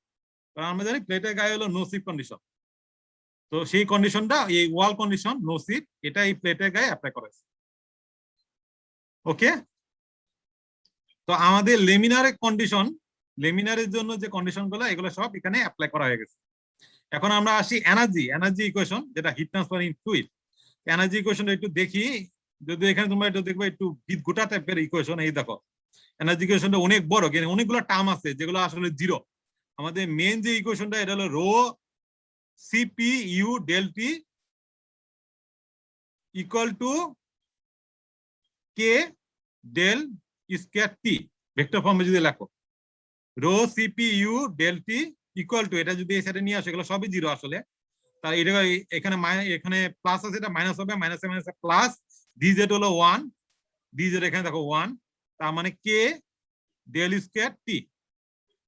কারণ আমরা জানি প্লেটের গায়ে হলো নো স্লিপ কন্ডিশন। তো সেই কন্ডিশনটা এই ওয়াল কন্ডিশন নো স্লিপ, এটা এই প্লেটের গায়ে অ্যাপ্লাই করা হয়েছে। ওকে, তো আমাদের লেমিনারের কন্ডিশন, লেমিনারের জন্য যে কন্ডিশন গুলো এগুলো সব এখানে অ্যাপ্লাই করা হয়ে গেছে। এখন আমরা আসি এনার্জি ইকুয়েশন, যেটা heat transfer in fluid. Energy ইকুয়েশনটা একটু দেখি, যদি এখানে তোমরা একটু দেখবে একটু গোটা টাইপের ইকুয়েশন। এই দেখো এনার্জি ইকুয়েশনটা অনেক বড়, অনেকগুলো টার্ম আছে যেগুলো আসলে 0। আমাদের মেন যে ইকুয়েশনটা এটা হলো rho CP U del T equal to K del square T, vector ফর্মে যদি লেখো rho CP U del T equal to, এটা যদি এই সাইডে নিয়ে আসো এগুলো সবই 0 আসলে, তাহলে এটা এখানে এখানে প্লাস আছে, এটা মাইনাস হবে, মাইনাসে মাইনাসে প্লাস, ডিজেড হলো 1, ডিজেড এখানে দেখো 1, তার মানে কে ডেল স্কয়ার টি।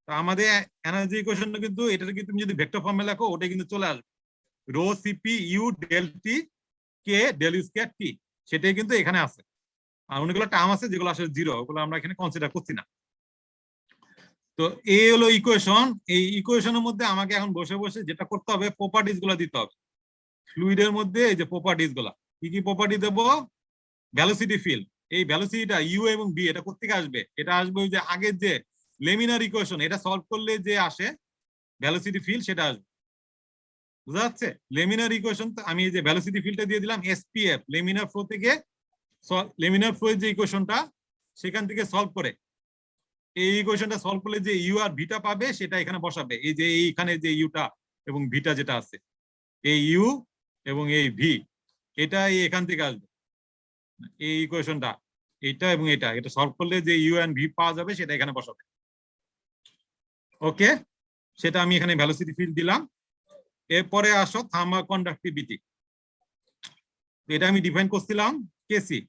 তা আমাদের এনার্জি ইকুয়েশনটা কিন্তু এটা কিন্তু তুমি যদি ভেক্টর ফর্মে লেখো ওটা কিন্তু চলে আসবে, rho CP U del T K del square T, সেটাই কিন্তু এখানে আছে। আর অনেকগুলো টার্ম আছে যেগুলো আসলে 0, ওগুলো আমরা এখানে কনসিডার করছি না। তো এই হলো ইকুয়েশন। এই ইকুয়েশনের মধ্যে আমাকে এখন বসে বসে যেটা করতে হবে, প্রপার্টিজ গুলো দিতে হবে ফ্লুইডের মধ্যে। এই যে প্রপার্টিজ গুলা, কি কি প্রপার্টি দেবো, ভ্যালোসিটি ফিল্ড, এই ভ্যালোসিটিটা ইউ এবং বি এটা কোত্থেকে আসবে, এটা আসবে ওই যে আগের যে লেমিনার ইকুয়েশন, এটা সলভ করলে যে আসে ভ্যালোসিটি ফিল্ড সেটা আসবে। বুঝা যাচ্ছে? লেমিনার ইকুয়েশন আমি এই যে ভ্যালোসিটি ফিল্ডটা দিয়ে দিলাম এসপিএফ, লেমিনার ফ্লো থেকে, লেমিনার ফ্লো যে ইকুয়েশনটা সেখান থেকে সলভ করে, এই ইকুয়েশনটা সলভ করলে যে ইউ আর ভিটা পাবে সেটা এখানে বসাবে। এই যে এইখানে যে ইউটা এবং ভিটা যেটা আছে, এই ইউ এবং এই ভি, এটা এখান থেকে আসবে, এই ইকুয়েশনটা এইটা এবং এটা সলভ করলে যে ইউ এন্ড ভি পাওয়া যাবে সেটা এখানে বসাবে। ওকে, সেটা আমি এখানে ভ্যালোসিটি ফিল্ড দিলাম। এরপরে আসো থার্মাল কন্ডাক্টিভিটি, এটা আমি ডিফাইন করছিলাম কেসি।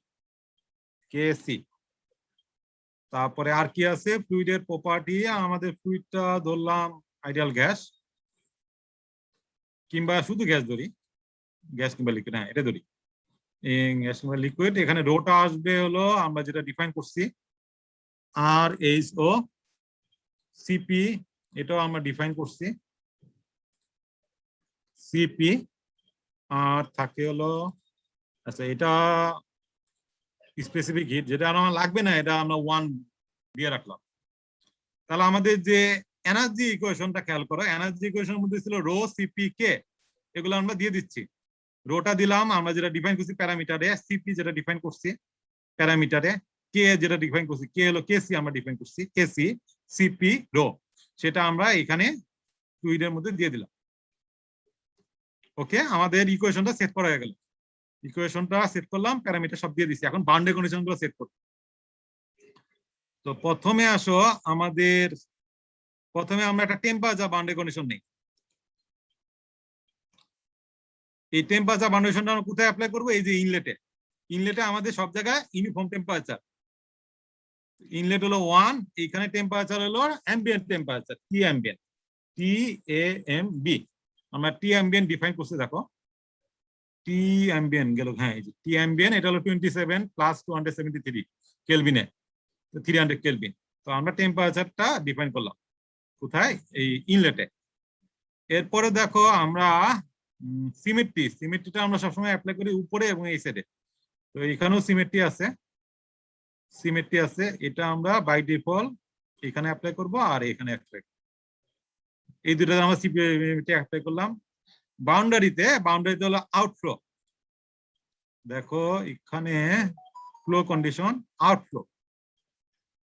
তারপরে আর কি আছে, ফ্লুইডের প্রপার্টি, আমাদের ফ্লুইডটা ধরলাম আইডিয়াল গ্যাস কিংবা শুধু গ্যাস ধরি, গ্যাস কিংবা লিকুইড, হ্যাঁ এটা ধরি গ্যাস কিংবা লিকুইড। এখানে রোটা আসবে হলো আমরা যেটা ডিফাইন করছি আর এইচ ও সিপি, এটাও আমরা ডিফাইন করছি সিপি। আর থাকে হলো, আচ্ছা এটা স্পেসিফিক হিট, যেটা আমার লাগবে না এটা আমরা 1 দিয়ে রাখলাম। তাহলে আমাদের যে এনার্জি ইকুয়েশনটা খেয়াল করো, এনার্জি ইকুয়েশনের মধ্যে ছিল রো সিপি কে, এগুলো আমরা দিয়ে দিচ্ছি। রোটা দিলাম আমরা যেটা ডিফাইন করছি প্যারামিটারে, সিপি যেটা ডিফাইন করছি প্যারামিটারে, কে যেটা ডিফাইন করছি কে হলো কেসি, আমরা ডিফাইন করছি কেসি, সিপি রো, সেটা আমরা এখানে ফ্লুইডের মধ্যে দিয়ে দিলাম। ওকে, আমাদের ইকুয়েশনটা সেট করা হয়ে গেল, ইকুয়েশনটা সেট করলাম, প্যারামিটার সব দিয়ে দিচ্ছি। এখন বাউন্ডারি কন্ডিশন গুলো সেট করব। তো প্রথমে আসো আমাদের, প্রথমে আমরা একটা টেম্পারেচার বাউন্ডারি কন্ডিশন নেই। এই টেম্পারেচার বাউন্ডারি কন্ডিশনটা আমরা কোথায় অ্যাপ্লাই করব, এই যে ইনলেটে আমাদের সব জায়গায় ইউনিফর্ম টেম্পারেচার। ইনলেট হলো 1, এইখানে টেম্পারেচার হলো ambient temperature, T ambient, T A M B, আমরা টি অ্যাম্বিয়েন্ট ডিফাইন করছি। দেখো টি অ্যাম্বিয়েন্ট গেল, হ্যাঁ এই যে টি অ্যাম্বিয়েন্ট, এটা হলো 27 প্লাস 273 কেলভিনে, 300 কেলভিন। তো আমরা টেম্পারেচারটা ডিফাইন করলাম কোথায়, এই ইনলেটে। এরপরে দেখো আমরা সিমেট্রিটা আমরা সবসময় অ্যাপ্লাই করি উপরে এবং এই সাইডে। তো এখানেও সিমেট্রি আছে, এটা আমরা বাই ডিফল্ট এখানে অ্যাপ্লাই করব আর এখানে অ্যাপ্লাই, এই দুটো আমরা সিমেট্রি অ্যাপ্লাই করলাম। বাউন্ডারিতে হলো আউটফ্লো, দেখো এখানে ফ্লো কন্ডিশন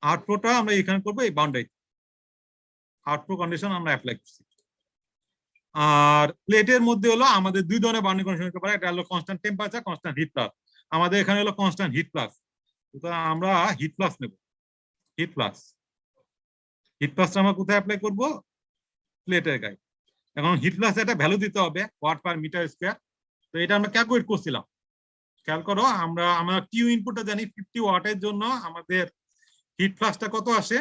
আউটফ্লোটা আমরা এখানে করবো এই বাউন্ডারি আউটফ্লো কন্ডিশন আমরা অ্যাপ্লাই করছি। আর প্লেটের মধ্যে হলো আমাদের দুই ধরনের বাউন্ডারি কন্ডিশন হতে পারে, একটা হলো constant temperature, constant heat flux. আমাদের এখানে হলো কনস্ট্যান্ট হিট প্লাস, সুতরাং আমরা হিট প্লাস নেব। হিট প্লাসটা আমরা কোথায় অ্যাপ্লাই করব? প্লেটের গায়ে। এখন হিট প্লাস একটা ভ্যালু দিতে হবে ওয়াট পার মিটার স্কয়ার। তো এটা আমরা ক্যালকুলেট করছিলাম, খেয়াল করো আমরা কিউ ইনপুটটা জানি 50 ওয়াটের জন্য আমাদের হিট প্লাসটা কত আসে,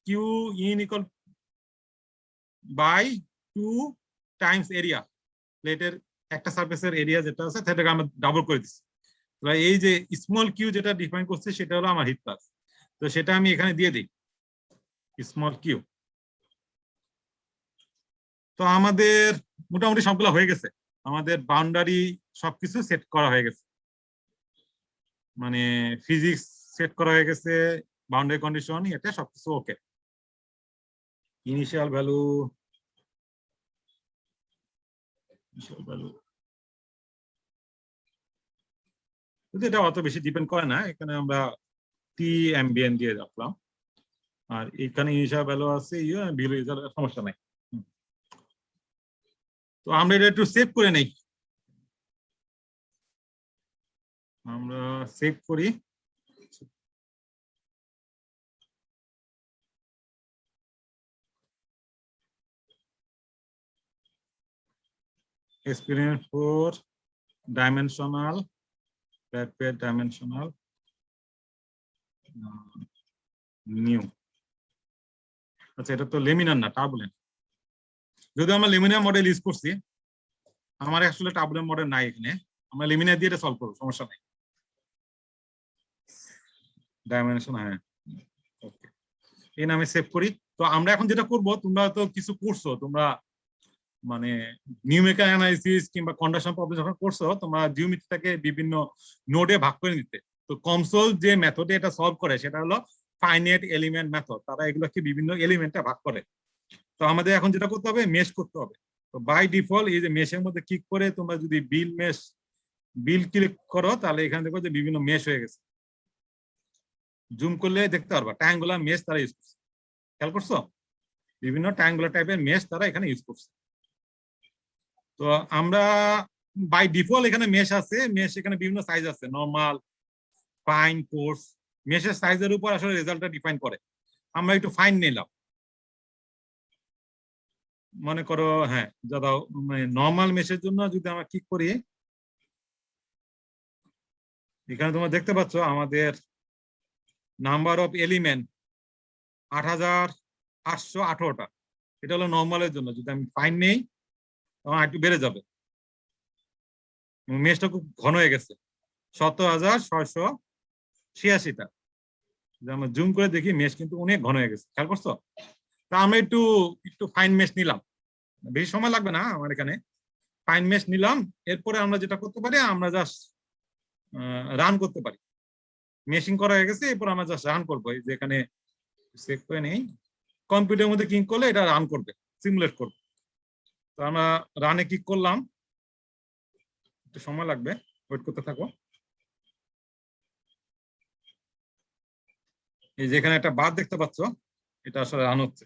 Q in equal by 2 times area, প্লেটের একটা সারফেসের এরিয়া যেটা আছে সেটাকে আমরা ডাবল করে দিচ্ছি। তো এই যে স্মল কিউ যেটা ডিফাইন করছে সেটা হলো আমার হিট প্লাস, তো সেটা আমি এখানে দিয়ে দিই স্মল কিউ। তো আমাদের মোটামুটি সবগুলো হয়ে গেছে, আমাদের বাউন্ডারি সবকিছু সেট করা হয়ে গেছে, মানে ফিজিক্স সেট করা হয়ে গেছে, বাউন্ডারি কন্ডিশন এটা সবকিছু ওকে। ইনিশিয়াল ভ্যালু এটা অত বেশি ডিপেন্ড করে না, এখানে আমরা টি অ্যাম্বিয়েন্ট দিয়ে রাখলাম, আর এখানে ইনিশিয়াল ভ্যালু আছে বিলো সমস্যা নাই। তো আমরা এটা একটু সেভ করে নেই, আমরা সেভ করি। Experiment for dimensional, flat dimensional new। আচ্ছা, এটা তো লেমিনার না, টার্বুলেন্ট। যদি আমরা লেমিনার মডেল ইউজ করছি, আমার আসলে টার্বুলেন্ট মডেল নাই এখানে, আমরা লেমিনার দিয়ে এটা সলভ করবো, সমস্যা নাই। ডাইমেনশন, হ্যাঁ ওকে, এই নামে সেভ করি। তো আমরা এখন যেটা করব, তোমরা তো কিছু করছো, তোমরা মানে নিউমেরিক্যাল অ্যানালাইসিস কিংবা কন্ডাকশন প্রবলেম যখন করছো, তোমরা জিওমেট্রিটাকে বিভিন্ন নোডে ভাগ করে নিতে। তো কমসোল যে মেথডে এটা সলভ করে সেটা হলো ফাইনাইট এলিমেন্ট মেথড, তারা এগুলোকে বিভিন্ন এলিমেন্টে ভাগ করে। তো আমাদের এখন যেটা করতে হবে, মেশ করতে হবে। তো বাই ডিফল্ট এই যে মেশের মধ্যে ক্লিক করে তোমরা যদি বিল ক্লিক করো, তাহলে এখানে দেখো যে বিভিন্ন মেশ হয়ে গেছে। জুম করলে দেখতে পারবা ট্রায়াঙ্গুলার মেশ তারা ইউজ করছে, খেয়াল করছো? বিভিন্ন ট্রায়াঙ্গুলার টাইপের মেশ তারা এখানে ইউজ করছে। তো আমরা বাই ডিফল্ট এখানে মেশ আছে, মেশ এখানে বিভিন্ন সাইজ আছে, নরমাল, ফাইন, কোর্স। মেশের সাইজের উপর আসলে রেজাল্টটা ডিফাইন করে। আমরা একটু ফাইন নিলাম, মনে করো, হ্যাঁ যারা মানে নরমাল মেশের জন্য যদি আমরা ক্লিক করি, এখানে তোমরা দেখতে পাচ্ছ আমাদের নাম্বার অফ এলিমেন্ট 8818টা, এটা হলো নরমালের জন্য। যদি আমি ফাইন নেই তখন একটু বেড়ে যাবে, মেশটা খুব ঘন হয়ে গেছে, 17,686টা। আমরা জুম করে দেখি মেশ কিন্তু অনেক ঘন হয়ে গেছে, খেয়াল করছো? তা আমরা একটু ফাইন মেশ নিলাম, বেশি সময় লাগবে না আমার এখানে। ফাইন মেশ নিলাম, এরপরে আমরা যেটা করতে পারি, আমরা জাস্ট রান করতে পারি। মেশিং করা হয়ে গেছে, এরপর আমরা জাস্ট রান করবো। এই যে এখানে চেক করে নেই, কম্পিউটারের মধ্যে ক্লিক করলে এটা রান করবে, সিমুলেট করবে। তো আমরা রানে ক্লিক করলাম, একটু সময় লাগবে, ওয়েট করতে থাকো। এই যে এখানে একটা বার দেখতে পাচ্ছ, এটা আসলে রান হচ্ছে।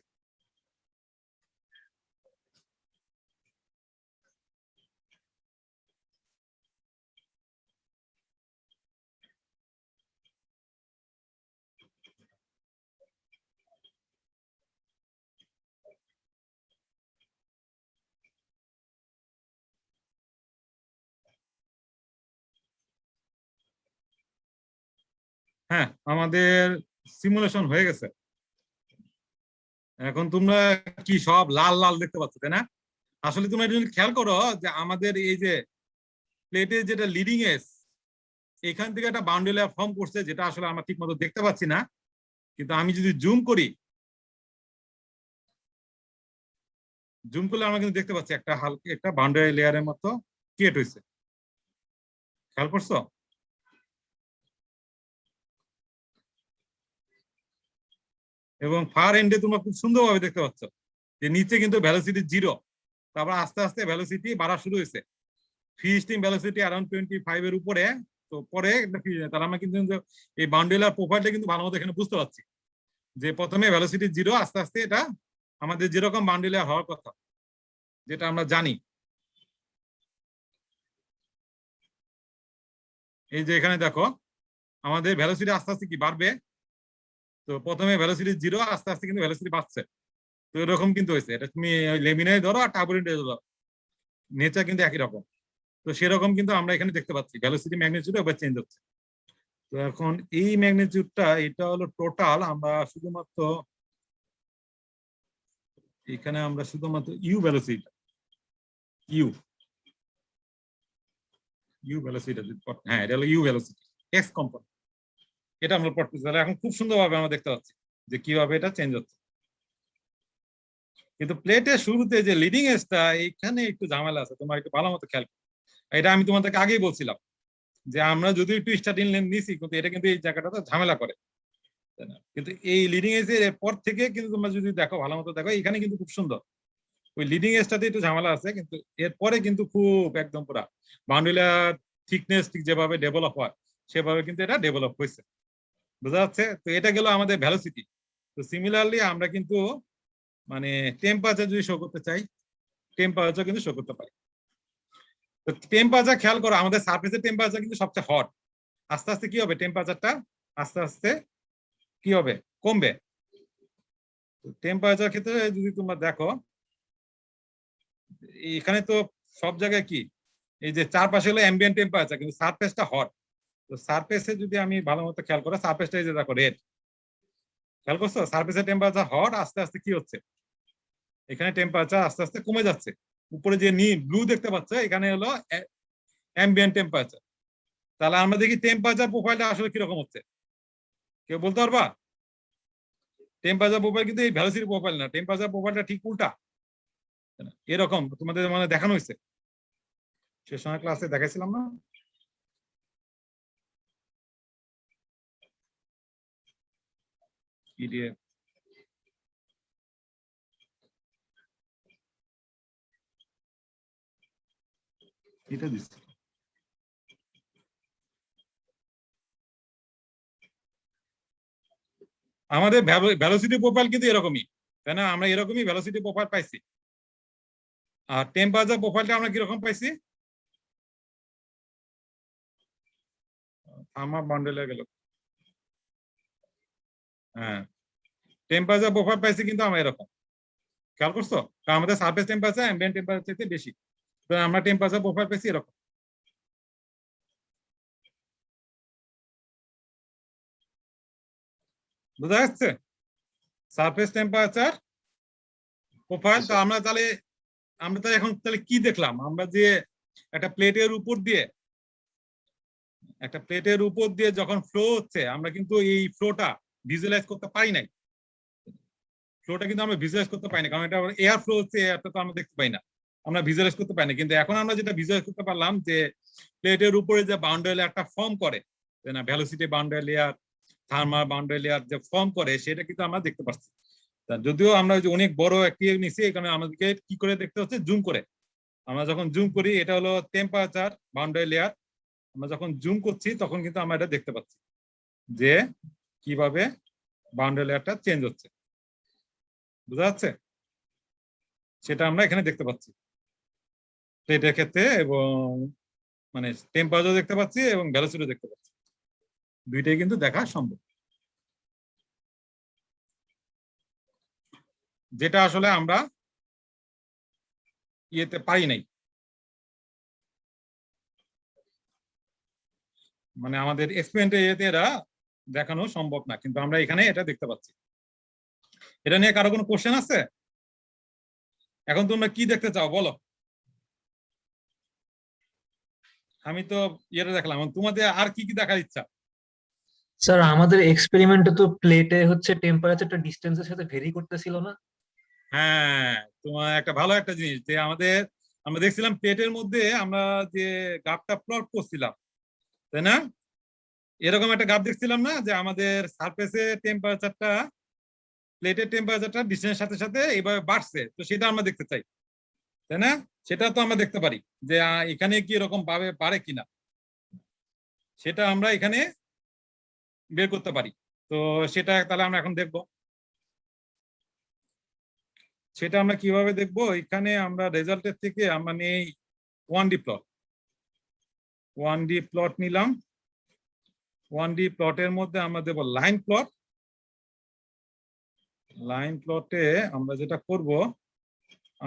হ্যাঁ, আমাদের সিমুলেশন হয়ে গেছে। এখন তোমরা কি সব লাল লাল দেখতে পাচ্ছ, তাই না? আসলে তোমরা যদি খেয়াল করো যে আমাদের এই যে প্লেটের যেটা লিডিং এজ, এখান থেকে একটা বাউন্ডারি লেয়ার ফর্ম করছে, যেটা আসলে আমরা ঠিক মতো দেখতে পাচ্ছি না। কিন্তু আমি যদি জুম করি, জুম করলে আমরা কিন্তু দেখতে পাচ্ছি একটা হালকা একটা বাউন্ডারি লেয়ারের মতো ক্রিয়েট হয়েছে, খেয়াল করছো? এবং ফার এন্ডে তোমরা খুব সুন্দরভাবে দেখতে পাচ্ছ যে নিচে কিন্তু ভ্যালোসিটি 0, তারপর আস্তে আস্তে ভ্যালোসিটি বাড়া শুরু হয়েছে। ফ্রি স্ট্রিম ভ্যালোসিটি অ্যারাউন্ড 25 এর উপরে তো পরে তাহলে আমরা কিন্তু এই বাউন্ডারি লেয়ার প্রোফাইলটা কিন্তু ভালো মতো এখানে বুঝতে পারছি যে প্রথমে ভেলোসিটি 0, আস্তে আস্তে এটা আমাদের যেরকম বাউন্ডারি লেয়ার হওয়ার কথা, যেটা আমরা জানি। এই যে এখানে দেখো আমাদের ভেলোসিটি আস্তে আস্তে কি বাড়বে, তো প্রথমে ভেলোসিটি 0, আস্তে আস্তে কিন্তু ভেলোসিটি বাড়ছে। তো এরকম কিন্তু হয়েছে, এটা তুমি লেমিনায় ধরো আর টার্বুলেন্টে ধরো, নেচার কিন্তু একই রকম। তো সেরকম কিন্তু আমরা এখানে দেখতে পাচ্ছি ভেলোসিটি ম্যাগনিটিউড এবার চেঞ্জ হচ্ছে। তো এখন এই ম্যাগনিটিউডটা এটা হলো টোটাল, আমরা শুধুমাত্র এখানে আমরা শুধুমাত্র ইউ ভেলোসিটি ইউ ভেলোসিটি, হ্যাঁ এটা হলো ইউ ভেলোসিটি এক্স কম্পোনেন্ট, এটা আমরা পড়তেছি। তাহলে এখন খুব সুন্দরভাবে আমরা দেখতে পাচ্ছি যে কিভাবে এটা চেঞ্জ হচ্ছে। কিন্তু প্লেটের শুরুতে যে লিডিং এজটা এইখানে একটু ঝামেলা আছে, তোমার একটু ভালো মতো খেয়াল করো। এটা আমি তোমাদেরকে আগেই বলছিলাম যে আমরা যদি একটু স্টার্টিং লেন্থ নিছি, কিন্তু এটা কিন্তু এই জায়গাটাতে ঝামেলা করে, তাই না? কিন্তু এই লিডিং এজের পর থেকে কিন্তু তোমরা যদি দেখো ভালো মতো দেখো, এখানে কিন্তু খুব সুন্দর। ওই লিডিং এজটাতে একটু ঝামেলা আছে, কিন্তু এরপরে কিন্তু খুব একদম পুরা বাউন্ডারি থিকনেস ঠিক যেভাবে ডেভেলপ হয় সেভাবে কিন্তু এটা ডেভেলপ হয়েছে, বোঝা যাচ্ছে? তো এটা গেল আমাদের ভেলোসিটি। তো সিমিলারলি আমরা কিন্তু মানে টেম্পারেচার যদি শো করতে চাই, টেম্পারেচার কিন্তু শো করতে পারি। তো টেম্পারেচার খেয়াল করো, আমাদের সারফেসের টেম্পারেচার কিন্তু সবচেয়ে হট। আস্তে আস্তে কি হবে, টেম্পারেচারটা আস্তে আস্তে কি হবে, কমবে। টেম্পারেচার ক্ষেত্রে যদি তোমরা দেখো, এখানে তো সব জায়গায় কি এই যে চারপাশে হলো অ্যাম্বিয়েন্ট টেম্পারেচার, কিন্তু সারফেসটা হট। তো সারফেসে যদি আমি ভালো মতো খেয়াল করো, সারফেসটা এই যে দেখো রেড, খেয়াল করছো? সারফেসের টেম্পারেচার হট, আস্তে আস্তে কি হচ্ছে, এখানে টেম্পারেচার আস্তে আস্তে কমে যাচ্ছে। উপরে যে ব্লু দেখতে পাচ্ছ, এখানে হলো অ্যাম্বিয়েন্ট টেম্পারেচার। তাহলে আমরা দেখি টেম্পারেচার প্রোফাইলটা আসলে কিরকম হচ্ছে, কেউ বলতে পারবা? টেম্পারেচার প্রোফাইল কিন্তু এই ভেলোসিটি প্রোফাইল না, টেম্পারেচার প্রোফাইলটা ঠিক উল্টা, এরকম তোমাদের মানে দেখানো হয়েছে, সে সময় ক্লাসে দেখাইছিলাম না? পিডিএফ এটা দিচ্ছি। আমাদের ভেলোসিটি প্রোফাইল কিন্তু এরকমই, তাই না? আমরা এরকমই ভেলোসিটি প্রোফাইল পাইছি। আর টেম্পারেচার প্রোফাইলটা আমরা কিরকম পাইছি, আমার বান্ডেলে গেল, হ্যাঁ টেম্পারেচার প্রোফাইল পাইছি কিন্তু আমরা এরকম, খেয়াল করছো? কারণ আমাদের সারফেস টেম্পারেচার অ্যাম্বিয়েন্ট টেম্পারেচার থেকে বেশি, তো আমরা টেম্পারেচার প্রোফাইল পাইছি এরকম। বোঝা যাচ্ছে সারফেস টেম্পারেচার প্রোফাইল। তো আমরা তাহলে এখন তাহলে কি দেখলাম, আমরা যে একটা প্লেটের উপর দিয়ে যখন ফ্লো হচ্ছে, আমরা কিন্তু এই ফ্লোটা ভিজুয়ালাইজ করতে পারি নাই। ফ্লোটা কিন্তু আমরা ভিজুয়ালাইজ করতে পারি না, কারণ এটা এয়ার ফ্লো হচ্ছে, এয়ারটা তো আমরা দেখতে পাই না, আমরা ভিজুয়ালাইজ করতে পারি না। কিন্তু এখন আমরা যেটা ভিজুয়ালাইজ করতে পারলাম যে প্লেটের উপরে যে বাউন্ডারি লেয়ারটা ফর্ম করে, না velocity boundary layer, thermal boundary layer যে ফর্ম করে, সেটা কিন্তু আমরা দেখতে পাচ্ছি। যদিও আমরা অনেক বড় একটি নিচ্ছি, এখানে আমাদেরকে কি করে দেখতে হচ্ছে, জুম করে। আমরা যখন জুম করি, এটা হলো টেম্পারেচার বাউন্ডারি লেয়ার, আমরা যখন জুম করছি তখন কিন্তু আমরা এটা দেখতে পাচ্ছি যে কিভাবে বাউন্ডারি লেয়ারটা চেঞ্জ হচ্ছে, বুঝা যাচ্ছে? সেটা আমরা এখানে দেখতে পাচ্ছি প্লেটের ক্ষেত্রে, এবং মানে টেম্পারেচার দেখতে পাচ্ছি এবং ভেলোসিটি দেখতে পাচ্ছি, দুইটাই কিন্তু দেখা সম্ভব, যেটা আসলে আমরা ইয়েতে পারি নাই, মানে আমাদের এক্সপেরিমেন্টে ইয়েতে এরা দেখানো সম্ভব না, কিন্তু আমরা এখানে এটা দেখতে পাচ্ছি। এটা নিয়ে কারো কোনো কোশ্চেন আছে? এখন তোমরা কি দেখতে চাও বলো? আমি তো ইয়েটা দেখলাম, তোমাদের আর কি কি দেখার ইচ্ছা? স্যার আমাদের এক্সপেরিমেন্টে তো প্লেটে হচ্ছে টেম্পারেচারটা ডিসটেন্সের সাথে ভেরি করতেছিল না? হ্যাঁ, তোমার একটা ভালো একটা জিনিস যে আমরা দেখছিলাম প্লেটের মধ্যে আমরা যে গ্রাফটা প্লট করছিলাম, তাই না? এরকম একটা গ্রাফ দেখছিলাম না, যে আমাদের সারফেসে টেম্পারেচারটা, প্লেটের টেম্পারেচারটা ডিস্টেন্সের সাথে সাথে এইভাবে বাড়ছে, তো সেটা আমরা দেখতে চাই, তাই না? সেটা তো আমরা দেখতে পারি যে এখানে কি এরকম ভাবে বাড়ে কিনা। সেটা আমরা এখানে বের করতে পারি। তো সেটা তাহলে আমরা এখন দেখব, সেটা আমরা কিভাবে দেখব। এখানে আমরা রেজাল্টের থেকে আমরা নেই 1D প্লট। 1D প্লট নিলাম। 1D প্লটের মধ্যে আমরা দেব লাইন প্লট। লাইন প্লটে আমরা যেটা করব,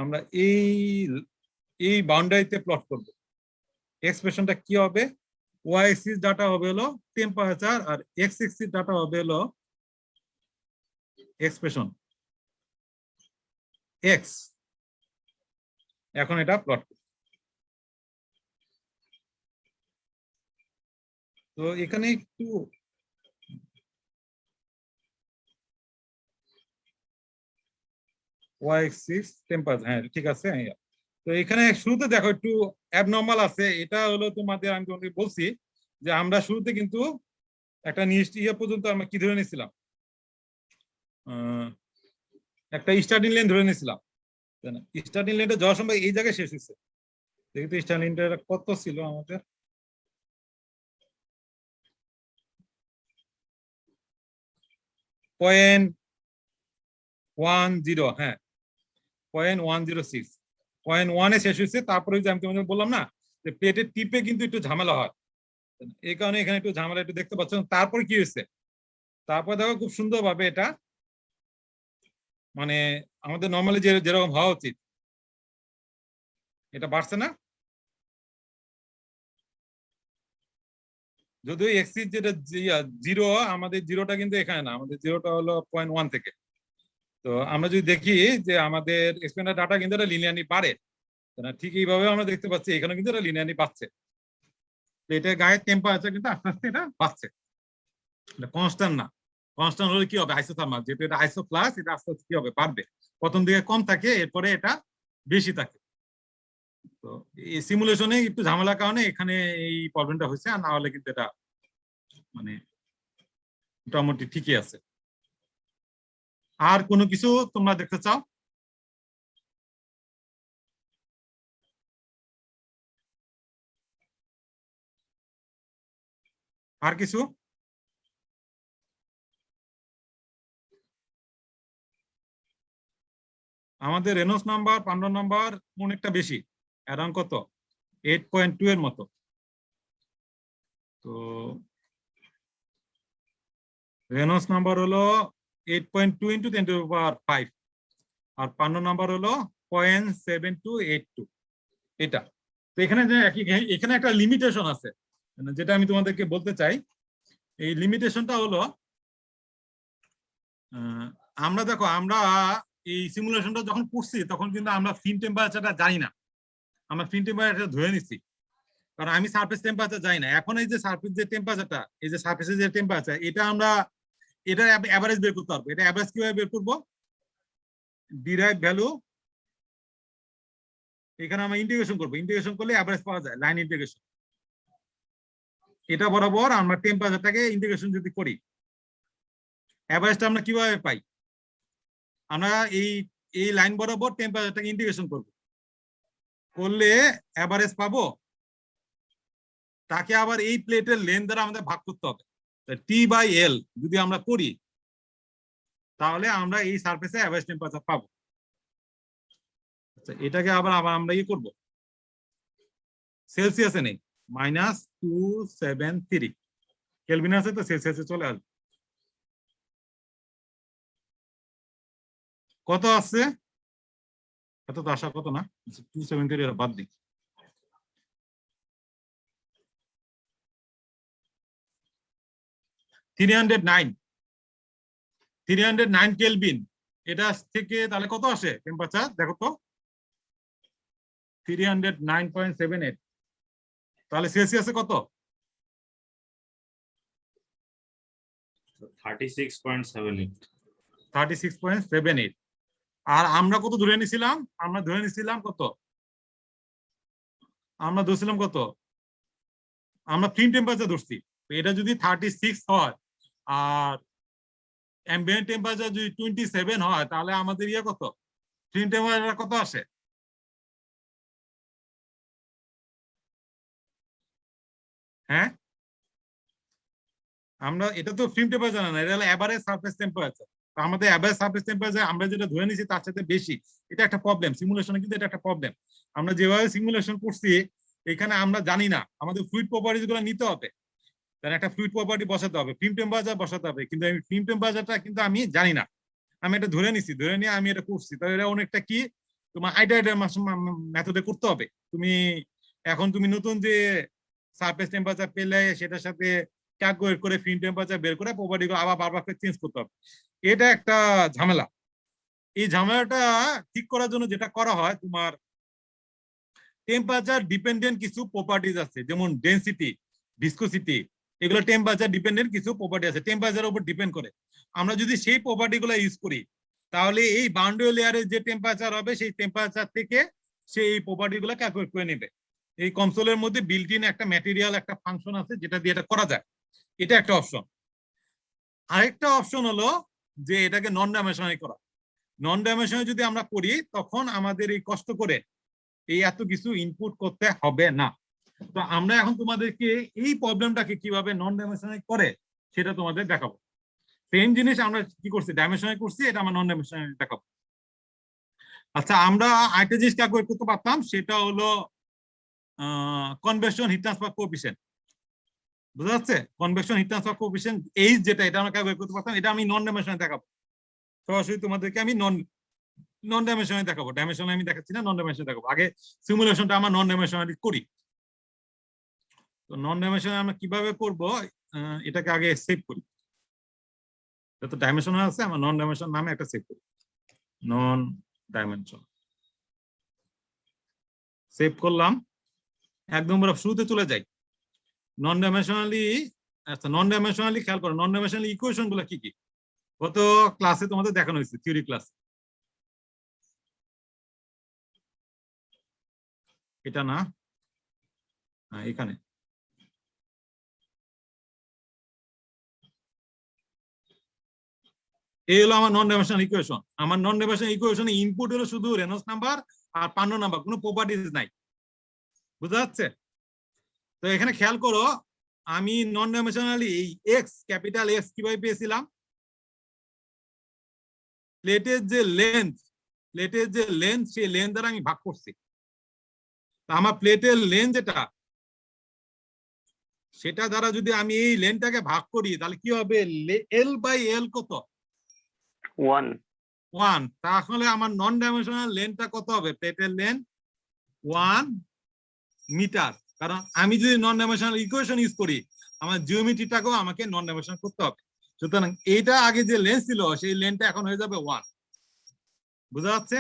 আমরা এই বাউন্ডারিতে প্লট করব। এক্সপ্রেশনটা কি হবে? ওয়াই এক্সিস ডাটা হবে হলো টেম্পারেচার, আর এক্স এক্সিস ডাটা হবে হলো এক্সপ্রেশন এক্স। এখন এটা প্লট, তো এখানে একটু ওয়াই এক্সিস টেম্পারেচার, হ্যাঁ ঠিক আছে। হ্যাঁ, তো এখানে শুরুতে দেখো একটু অ্যাবনর্মাল আছে। এটা হলো তোমাদের, আমি তোমাকে বলছি যে আমরা শুরুতে কিন্তু একটা নির্দিষ্ট ইয়ে পর্যন্ত আমরা কি ধরে নিয়েছিলাম, একটা স্টার্টিং লাইন ধরে নিয়েছিলাম। স্টার্টিং লাইনটা যাওয়ার সময় এই জায়গায় শেষ হয়েছে। দেখি তো স্টার্টিং লাইনটা কত ছিল আমাদের। পয়েন্ট 10, হ্যাঁ 0.106, 0.1 শেষ হয়েছে। তারপরে যে আমি তোমাদের বললাম না যে প্লেটের টিপে কিন্তু একটু ঝামেলা হয়, এই কারণে এখানে একটু ঝামেলা একটু দেখতে পাচ্ছ। তারপর কি হয়েছে, তারপর দেখো খুব সুন্দর ভাবে এটা মানে আমাদের নর্মালি যেরকম হওয়া উচিত এটা বাড়ছে না। যদিও এক্সিস যেটা জিরো, আমাদের জিরোটা কিন্তু এখানে না, আমাদের জিরোটা হলো 0.1 থেকে। তো আমরা যদি দেখি যে আমাদের এক্সপেন্ডার ডাটা কিন্তু এটা লিনিয়ারলি বাড়ে, ঠিক এইভাবে আমরা দেখতে পাচ্ছি এখানে কিন্তু এটা লিনিয়ারলি বাড়ছে। এটা গায়ের টেম্পারেচার কিন্তু আস্তে আস্তে এটা বাড়ছে, এটা কনস্ট্যান্ট না। কনস্ট্যান্ট হলে কি হবে, আইসোথার্মাল, যেহেতু এটা আইসো প্লাস, এটা আস্তে আস্তে কি হবে, বাড়বে। প্রথম দিকে কম থাকে, এরপরে এটা বেশি থাকে। তো এই সিমুলেশনে একটু ঝামেলার কারণে এখানে এই প্রবলেমটা হয়েছে, আর না হলে কিন্তু এটা মানে মোটামুটি ঠিকই আছে। আর কোনো কিছু তোমরা দেখতে চাও? আর কিছু? আমাদের রেনল্ডস নাম্বার, পান্ডন নাম্বার অনেকটা বেশি, অ্যারাউন্ড কত 8.2 এর মতো। তো রেনল্ডস নাম্বার হলো 8.2 × 10⁵, আর পান্ডন নাম্বার হলো 0.7282, এটা। তো এখানে যে এখানে একটা লিমিটেশন আছে, যেটা আমি তোমাদেরকে বলতে চাই। এই লিমিটেশনটা হলো আমরা দেখো, আমরা এই সিমুলেশনটা যখন করছি তখন কিন্তু আমরা ফিন টেম্পারেচারটা জানি না, আমরা ফিন টেম্পারেচার ধরে নিচ্ছি, কারণ আমি সারফেস টেম্পারেচার জানি না। এখন এই যে সারফেস যে টেম্পারেচারটা, এই যে সারফেসের যে টেম্পারেচার, এটা আমরা এটা অ্যাভারেজ বের করতে পারবো। এটা অ্যাভারেজ কিভাবে বের করবো, ডিরাইভ ভ্যালু, এখানে আমরা ইন্টিগ্রেশন করবো। ইন্টিগ্রেশন করলে অ্যাভারেজ পাওয়া যায়, লাইন ইন্টিগ্রেশন। এটা বরাবর আমরা টেম্পারেচারটাকে ইন্টিগ্রেশন যদি করি, অ্যাভারেজটা আমরা কিভাবে পাই, আমরা এই লাইন বরাবর টেম্পারেচারটাকে ইন্টিগ্রেশন করব, করলে অ্যাভারেজ পাবো। তাকে আবার এই প্লেটের লেন্থ দ্বারা আমাদের ভাগ করতে হবে। T/L যদি আমরা করি, তাহলে আমরা এই সারফেসে অ্যাভারেজ টেম্পারেচার পাবো। আচ্ছা, এটাকে আবার আমরা কি করব, সেলসিয়াসে নেই, -273 কেলভিন আছে, তো সেলসিয়াসে চলে আসবে। কত আছে, এত তো আশা কত না, 273 বাদ দিই। $309 কেলভিন। এটা থেকে তাহলে কত আসে টেম্পারেচার, দেখো তো 309.78। তাহলে সেলসিয়াসে কত, 36.78। আর আমরা কত ধরে নিছিলাম, আমরা ধরে নিছিলাম কত, আমরা ধরছিলাম কত, আমরা ফিন টেম্পারেচার ধরছি। এটা যদি 36 হয় আর অ্যাম্বিয়েন্ট টেম্পারেচার যদি 27 হয়, তাহলে আমাদের ইয়ে কত, ফিন টেম্পারেচার কত আসে, হ্যাঁ আমরা এটা তো ফিল্ম টেম্পারেচার না, এটা হলো এভারেজ সারফেস টেম্পারেচার। আমাদের এভারেজ সারফেস টেম্পারেচার আমরা যেটা ধরে নিয়েছি তার সাথে বেশি, এটা একটা প্রবলেম সিমুলেশনে, কিন্তু এটা একটা প্রবলেম। আমরা যেভাবে সিমুলেশন করছি এখানে আমরা জানি না আমাদের ফ্লুইড প্রপার্টিজ গুলো নিতে হবে, তার একটা ফ্লুইড প্রপার্টি বসাতে হবে, ফিল্ম টেম্পারেচার বসাতে হবে, কিন্তু আমি ফিল্ম টেম্পারেচারটা কিন্তু আমি জানি না, আমি এটা ধরে নিছি, ধরে নিয়ে আমি এটা করছি। তাহলে এটা অনেকটা কি তোমার আইডিয়া মেথডে করতে হবে। তুমি এখন তুমি নতুন যে সারফেস টেম্পারেচার পেলে সেটার সাথে ক্যালকুলেট করে ফিল্ম টেম্পারেচার বের করে প্রপার্টি আবার বারবার চেঞ্জ করতে হবে, এটা একটা ঝামেলা। এই ঝামেলাটা ঠিক করার জন্য যেটা করা হয়, তোমার টেম্পারেচার ডিপেন্ডেন্ট কিছু প্রপার্টিজ আছে, যেমন ডেনসিটি, ভিসকোসিটি, এগুলো টেম্পারেচার ডিপেন্ডেন্ট কিছু প্রপার্টি আছে, টেম্পারেচারের উপর ডিপেন্ড করে। আমরা যদি সেই প্রপার্টি গুলো ইউজ করি তাহলে এই বাউন্ডারি লেয়ারের যে টেম্পারেচার হবে সেই টেম্পারেচার থেকে সেই প্রপার্টি গুলো ক্যালকুলেট করে নেবে। এই কনসোলের মধ্যে বিল্ট ইন একটা ম্যাটেরিয়াল একটা ফাংশন আছে যেটা দিয়ে এটা করা যায়, এটা একটা অপশন। আরেকটা অপশন হলো যে এটাকে নন ডাইমেনশনাল করা। নন ডাইমেনশনাল যদি আমরা করি তখন আমাদের এই কষ্ট করে এই এত কিছু ইনপুট করতে হবে না। তো আমরা এখন তোমাদেরকে এই প্রবলেমটাকে কিভাবে নন ডাইমেনশনাল করে সেটা তোমাদের দেখাবো। সেম জিনিস আমরা কি করছি, ডাইমেনশনাল করছি, এটা আমরা নন ডাইমেনশনাল দেখাবো। আচ্ছা, আমরা আরেকটা জিনিস ক্যালকুলেট করতে পারতাম, সেটা হলো কনভেকশন হিট ট্রান্সফার কোএফিসিয়েন্ট। বুঝা যাচ্ছে? Convection heat transfer coefficient H যেটা, এটা আমরা ক্যালকুলেট করতে পারতাম, এটা আমি নন ডাইমেনশনাল দেখাবো। সরাসরি তোমাদেরকে আমি নন ডাইমেনশনাল দেখাবো, ডাইমেনশনাল আমি দেখাচ্ছি না, নন ডাইমেনশনাল দেখাবো। আগে সিমুলেশনটা আমরা নন ডাইমেনশনালি করি। তো নন ডাইমেনশনাল আমরা কিভাবে করব, এটাকে আগে সেভ করি। যত ডাইমেনশনাল আছে আমরা নন ডাইমেনশনাল নামে একটা সেভ করি, নন ডাইমেনশন। সেভ করলাম, একদম শুরুতে চলে যাই। নন ডাইমেনশনালি, আচ্ছা নন ডাইমেনশনালি খেয়াল করো, নন ডাইমেনশনাল ইকুয়েশন গুলো কি কি গত ক্লাসে তোমাদের দেখানো হয়েছে, থিওরি ক্লাস। এটা না, এখানে এই হলো আমার নন ডাইমেনশনাল ইকুয়েশন। আমার নন ডাইমেনশনাল ইকুয়েশনে ইনপুট হলো শুধু রেনল্ডস নাম্বার আর পান্নো নাম্বার, কোনো প্রপার্টিজ নাই। বুঝা যাচ্ছে? তো এখানে খেয়াল করো, আমি নন ডাইমেনশনালি এই এক্স, ক্যাপিটাল এক্স কিভাবে পেয়েছিলাম, প্লেটের যে লেন্থ সেই লেন্থ দ্বারা আমি ভাগ করছি। আমার প্লেটের লেন্থ যেটা, সেটা দ্বারা যদি আমি এই লেন্থটাকে ভাগ করি তাহলে কি হবে, এল বাই এল কত, 1। তাহলে আমার নন ডাইমেনশনাল লেন্থটা কত হবে, প্লেটের লেন্থ 1 মিটার। কারণ আমি যদি নন ডাইমেনশনাল ইকুয়েশন ইউজ করি আমার জিওমেট্রিটাকেও আমাকে নন ডাইমেনশনাল করতে হবে। সুতরাং এইটা আগে যে লেন্থ ছিল সেই লেন্থটা এখন হয়ে যাবে 1। বুঝা যাচ্ছে?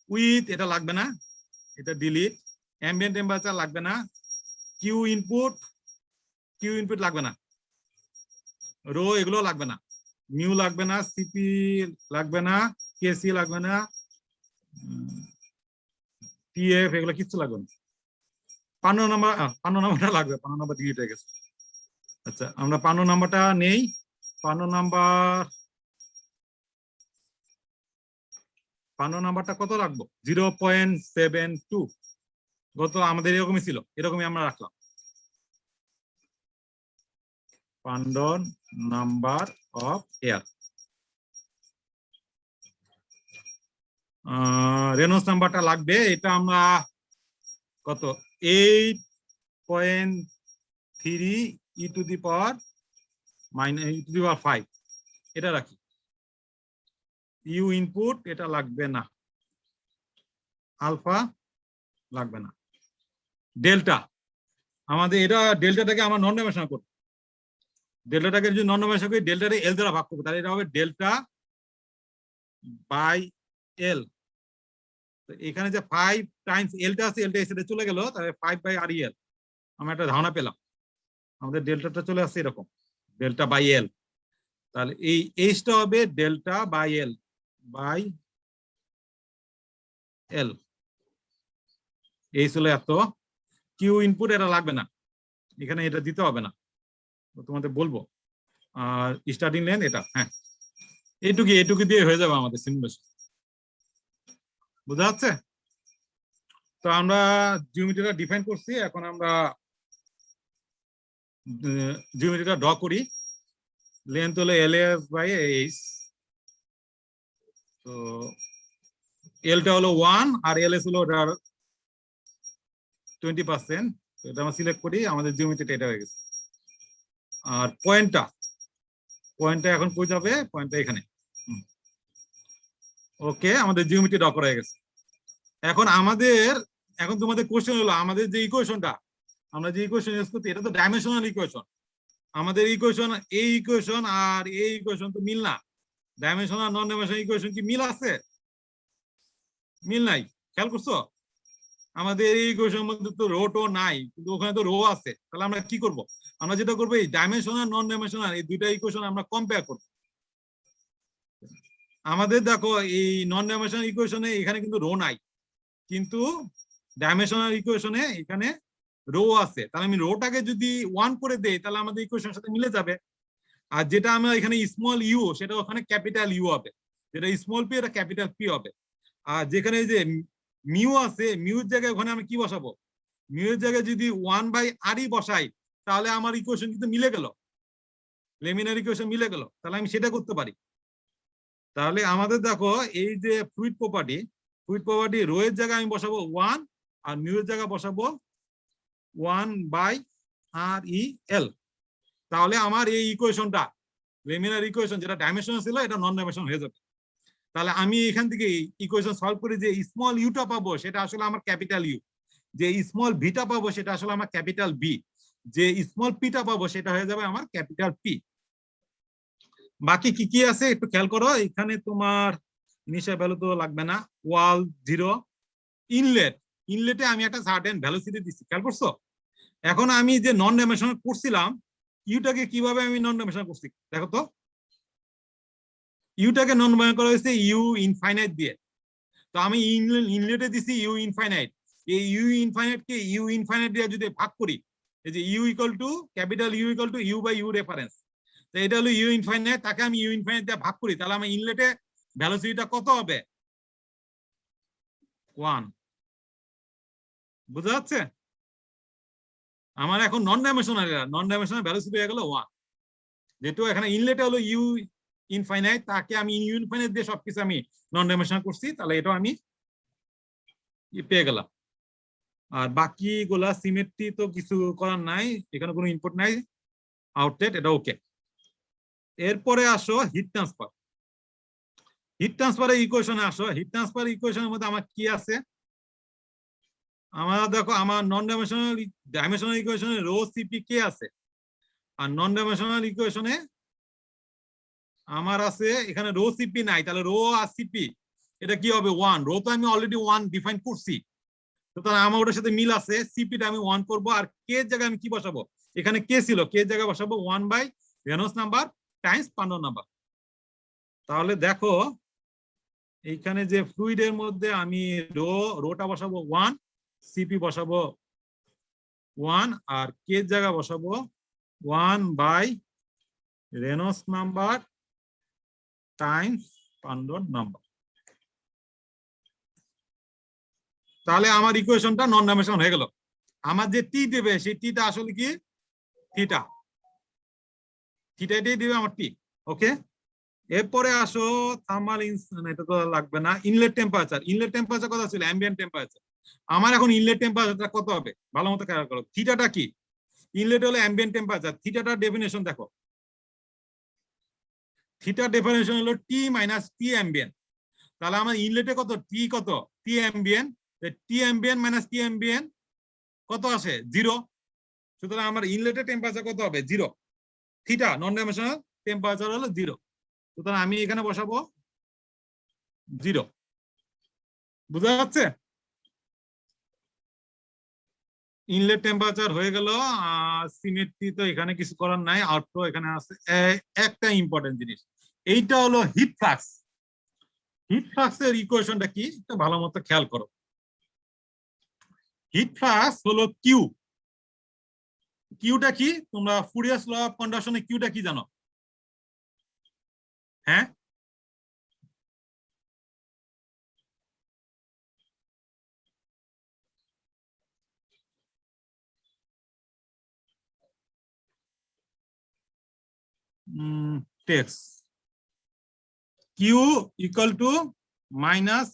উইথ এটা লাগবে না, এটা ডিলিট। অ্যাম্বিয়েন্ট টেম্পারেচার লাগবে না, কিউ ইনপুট লাগবে না, রো এগুলো লাগবে না, মিউ লাগবে না, সিপি লাগবে না, কেসি লাগবে না, টিএফ এগুলো কিচ্ছু লাগবে না। 5 নাম্বারটা লাগবে, 5 নাম্বার ডিলিট হয়ে গেছে। আচ্ছা, আমরা 5 নাম্বারটা নেই। 5 নাম্বারটা কত রাখবো, 0.72। গত আমাদের এরকমই ছিল, এরকমই আমরা রাখলাম। পান্ডো নাম্বার অফ এয়ার, রেনল্ডস নাম্বারটা লাগবে, এটা আমরা কত, 8.3 ই টু দি পাওয়ার -5 এটা রাখি। ইউ ইনপুট এটা লাগবে না, আলফা লাগবে না। ডেল্টা আমাদের, এটা ডেল্টাটাকে আমার নন ডাইমেনশনাল করব। ডেল্টাটাকে যদি নন ডাইমেনশনাল করি, ডেল্টারে এল দ্বারা ভাগ করবো, তাহলে এটা হবে ডেল্টা বাই এল। তো এখানে যে 5 টাইমস এলটা আছে, এলটা এসে চলে গেল, তাহলে 5 বাই আর এল। আমরা একটা ধারণা পেলাম, আমাদের ডেল্টাটা চলে আসছে এরকম, ডেল্টা বাই এল। তাহলে এই এইচটা হবে ডেল্টা বাই এল এইচ হলো এত। কিউ ইনপুট এটা লাগবে না, এখানে এটা দিতে হবে না, তোমাদের বলবো। আর স্টার্টিং লেন্থ এটা, হ্যাঁ এইটুকু দিয়ে হয়ে যাবে আমাদের সিমুলেশন। বুঝা যাচ্ছে? তো আমরা জিওমেট্রিটা ডিফাইন করছি, এখন আমরা জিওমেট্রিটা ড্র করি। লেন্থ হলো এলএস বাই এইচ, তো এলটা হলো 1 আর এলএস হলো 20%, এটা আমরা সিলেক্ট করি, আমাদের জিওমেট্রিটা এটা হয়ে গেছে। আর পয়েন্টটা এখন কই যাবে, পয়েন্টটা এখানে। ওকে, আমাদের জিওমেট্রি ড্র করা হয়ে গেছে। এখন তোমাদের কোশ্চেন হলো আমাদের যে ইকুয়েশনটা আমরা যে ইকুয়েশন ইউজ করছি এটা তো ডাইমেনশনাল ইকুয়েশন। আমাদের ইকুয়েশন এই ইকুয়েশন আর এই ইকুয়েশন তো মিল না। ডাইমেনশনাল নন ডাইমেনশনাল ইকুয়েশন কি মিল আছে? মিল নাই, খেয়াল করছো? আমাদের এই ইকুয়েশনের মধ্যে তো রো টো নাই, কিন্তু ওখানে তো রো আছে। তাহলে আমরা কি করব? আমরা যেটা করবো এই ডাইমেনশনাল নন ডাইমেনশনাল এই দুইটা ইকুয়েশন আমরা কম্পেয়ার করব। আমাদের দেখো এই নন ডাইমেনশনাল ইকুয়েশনে এখানে কিন্তু রো নাই, কিন্তু ডাইমেনশনাল ইকুয়েশনে এখানে রো আছে। তাহলে আমি রোটাকে যদি 1 করে দেই তাহলে আমাদের ইকুয়েশনের সাথে মিলে যাবে। আর যেটা আমরা এখানে স্মল ইউ সেটা ওখানে ক্যাপিটাল ইউ হবে, যেটা স্মল পি এটা ক্যাপিটাল পি হবে। আর যেখানে যে মিউ আছে মিউর জায়গায় ওখানে আমি কি বসাবো? মিউর জায়গায় যদি 1/r বসাই তাহলে আমার ইকুয়েশন কিন্তু মিলে গেল, লেমিনার ইকুয়েশন মিলে গেল। তাহলে আমি সেটা করতে পারি। তাহলে আমাদের দেখো এই যে ফ্লুইড প্রপার্টি রো এর জায়গায় আমি বসাবো 1 আর মিউ এর জায়গায় বসাবো 1/REL। তাহলে আমার এই ইকুয়েশনটা লেমিনার ইকুয়েশন যেটা ডাইমেনশনাল ছিল এটা নন ডাইমেনশনাল হয়ে যাবে। তাহলে আমি এখান থেকে ইকুয়েশন সলভ করে যে স্মল ইউটা পাবো সেটা আসলে আমার ক্যাপিটাল ইউ, যে স্মল ভিটা পাবো সেটা আসলে আমার ক্যাপিটাল বি, যে স্মল পিটা পাবো সেটা হয়ে যাবে আমার ক্যাপিটাল পি। বাকি কি কি আছে একটু খেয়াল করো। এখানে তোমার ইনিশিয়াল ভ্যালু তো লাগবে না, ওয়াল 0, ইনলেটে আমি একটা সার্টেন ভ্যালোসিটি দিচ্ছি, খেয়াল করছো? এখন আমি যে নন ডাইমেনশনাল করছিলাম ইউটাকে কিভাবে আমি নন ডাইমেনশনাল করছি দেখো তো। ইউটাকে নন ডাইমেনশনাল করা হয়েছে ইউ ইনফাইনাইট দিয়ে। তো আমি ইনলেটে দিছি ইউ ইনফাইনাইট, এই ইউ ইনফাইনাইট কে ইউ ইনফাইনাইট দিয়ে যদি ভাগ করি, এই যে U equal to capital U equal to U by U reference, তো এটা হলো ইউ ইনফাইনাইট, তাকে আমি ইউ ইনফাইনাইট দিয়ে ভাগ করি, তাহলে আমার ইনলেটে ভ্যালোসিটিটা কত হবে? 1। বুঝা যাচ্ছে? আমার এখন নন ডাইমেনশনাল ভ্যালোসিটি হয়ে গেল 1, যেহেতু এখানে ইনলেটে হলো ইউ ইনফাইনাইট, তাকে আমি ইউ ইনফাইনাইট দিয়ে সবকিছু আমি নন ডাইমেনশনাল করছি, তাহলে এটা আমি পেয়ে গেলাম। আর বাকিগুলা সিমেট্রি তো কিছু করার নাই, এখানে কোনো ইনপুট নাই, আউটলেট এটা ওকে। এরপরে আসো হিট ট্রান্সফারের ইকুয়েশনে আসো। হিট ট্রান্সফার ইকুয়েশনের মধ্যে আমার কি আছে? আমার দেখো আমার নন ডাইমেনশনাল ইকুয়েশনে রো সিপি কে আছে, আর নন ডাইমেনশনাল ইকুয়েশনে আমার আছে এখানে রো সিপি নাই, তাহলে রো আর সিপি এটা কি হবে? 1। রো তো আমি অলরেডি 1 ডিফাইন করছি, সুতরাং আমার ওটার সাথে মিল আছে। সিপিটা আমি 1 করব, আর কে এর জায়গায় আমি কি বসাবো? এখানে কে ছিল, কে এর জায়গায় বসাবো 1/রেনল্ডস নাম্বার টাইমস পান্ডন নাম্বার। তাহলে দেখো এইখানে যে ফ্লুইডের মধ্যে আমি রোটা বসাবো 1, সিপি বসাবো 1, আর কে এর জায়গায় বসাবো 1/রেনল্ডস নাম্বার টাইমস পান্ডন নাম্বার। তাহলে আমার ইকুয়েশনটা নন ডাইমেনশনাল হয়ে গেল। আমার যে টি দেবে সেই টিটা আসলে কি থিটাটাই দিবে আমার টি। ওকে, এরপরে আসো থার্মাল এটা তো লাগবে না। ইনলেট টেম্পারেচার কত ছিল? Ambient temperature. আমার এখন ইনলেট টেম্পারেচারটা কত হবে ভালো মতো খেয়াল করো। থিটাটা কি? ইনলেট হলো অ্যাম্বিয়েন্ট টেম্পারেচার, থিটাটার ডেফিনেশন দেখো। থিটার ডেফিনেশন হলো টি মাইনাস টি অ্যাম্বিয়েন্ট। তাহলে আমার ইনলেটে কত? টি কত? টি অ্যাম্বিয়েন্ট। টি অ্যাম্বিয়েন্ট মাইনাস টি অ্যাম্বিয়েন্ট কত আসে? 0। সুতরাং আমার ইনলেটের টেম্পারেচার কত হবে? 0। থিটা নন ডাইমেনশনাল টেম্পারেচার হলো 0, সুতরাং আমি এখানে বসাবো 0। বুঝা যাচ্ছে? ইনলেট টেম্পারেচার হয়ে গেল। সিমেট্রি তো এখানে কিছু করার নাই, আউটফ্লো এখানে আছে। একটা ইম্পর্টেন্ট জিনিস, এইটা হলো হিট ফ্লাক্স। হিট ফ্লাক্সের ইকুয়েশনটা কি একটু ভালো মতো খেয়াল করো। হিট ফ্লাক্স হলো কিউ। কিউটা কি? তোমরা ফুরিয়ার ল অফ কন্ডাকশনে কিউটা কি জানো? হ্যাঁ, টেক্স Q equal to minus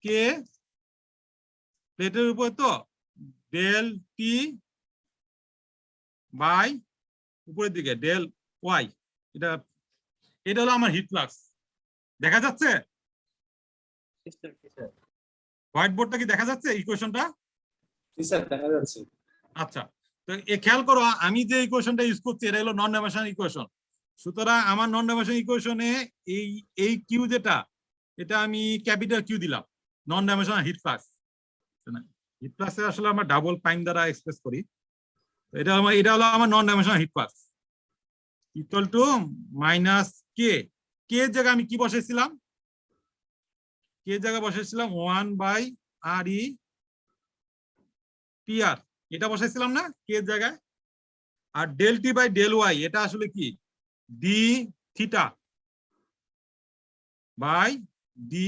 K প্লেটের উপর তো ডেল টি বাই উপরের দিকে ডেল ওয়াই, এটা এটা হলো আমার হিট ফ্লাক্স। দেখা যাচ্ছে হোয়াইট বোর্ডটা কি দেখা যাচ্ছে ইকুয়েশনটা? দেখা যাচ্ছে। আচ্ছা, তো খেয়াল করো আমি যে ইকুয়েশনটা ইউজ করছি এটা হলো নন ডাইমেনশনাল ইকুয়েশন। সুতরাং আমার নন ডাইমেনশনাল ইকুয়েশনে এই কিউ যেটা, এটা আমি ক্যাপিটাল কিউ দিলাম, নন ডাইমেনশনাল হিট ফ্লাক্স। হিট ফ্লাক্সে আসলে আমরা ডাবল প্রাইম দ্বারা এক্সপ্রেস করি। এটা হলো আমার non dimensional heat flux equal to minus K. K জায়গায় আমি কি বসাইছিলাম? কে জায়গায় বসাইছিলাম 1/RE PR, এটা বসাইছিলাম না কে জায়গায়? আর del T by del Y এটা আসলে কি D theta by D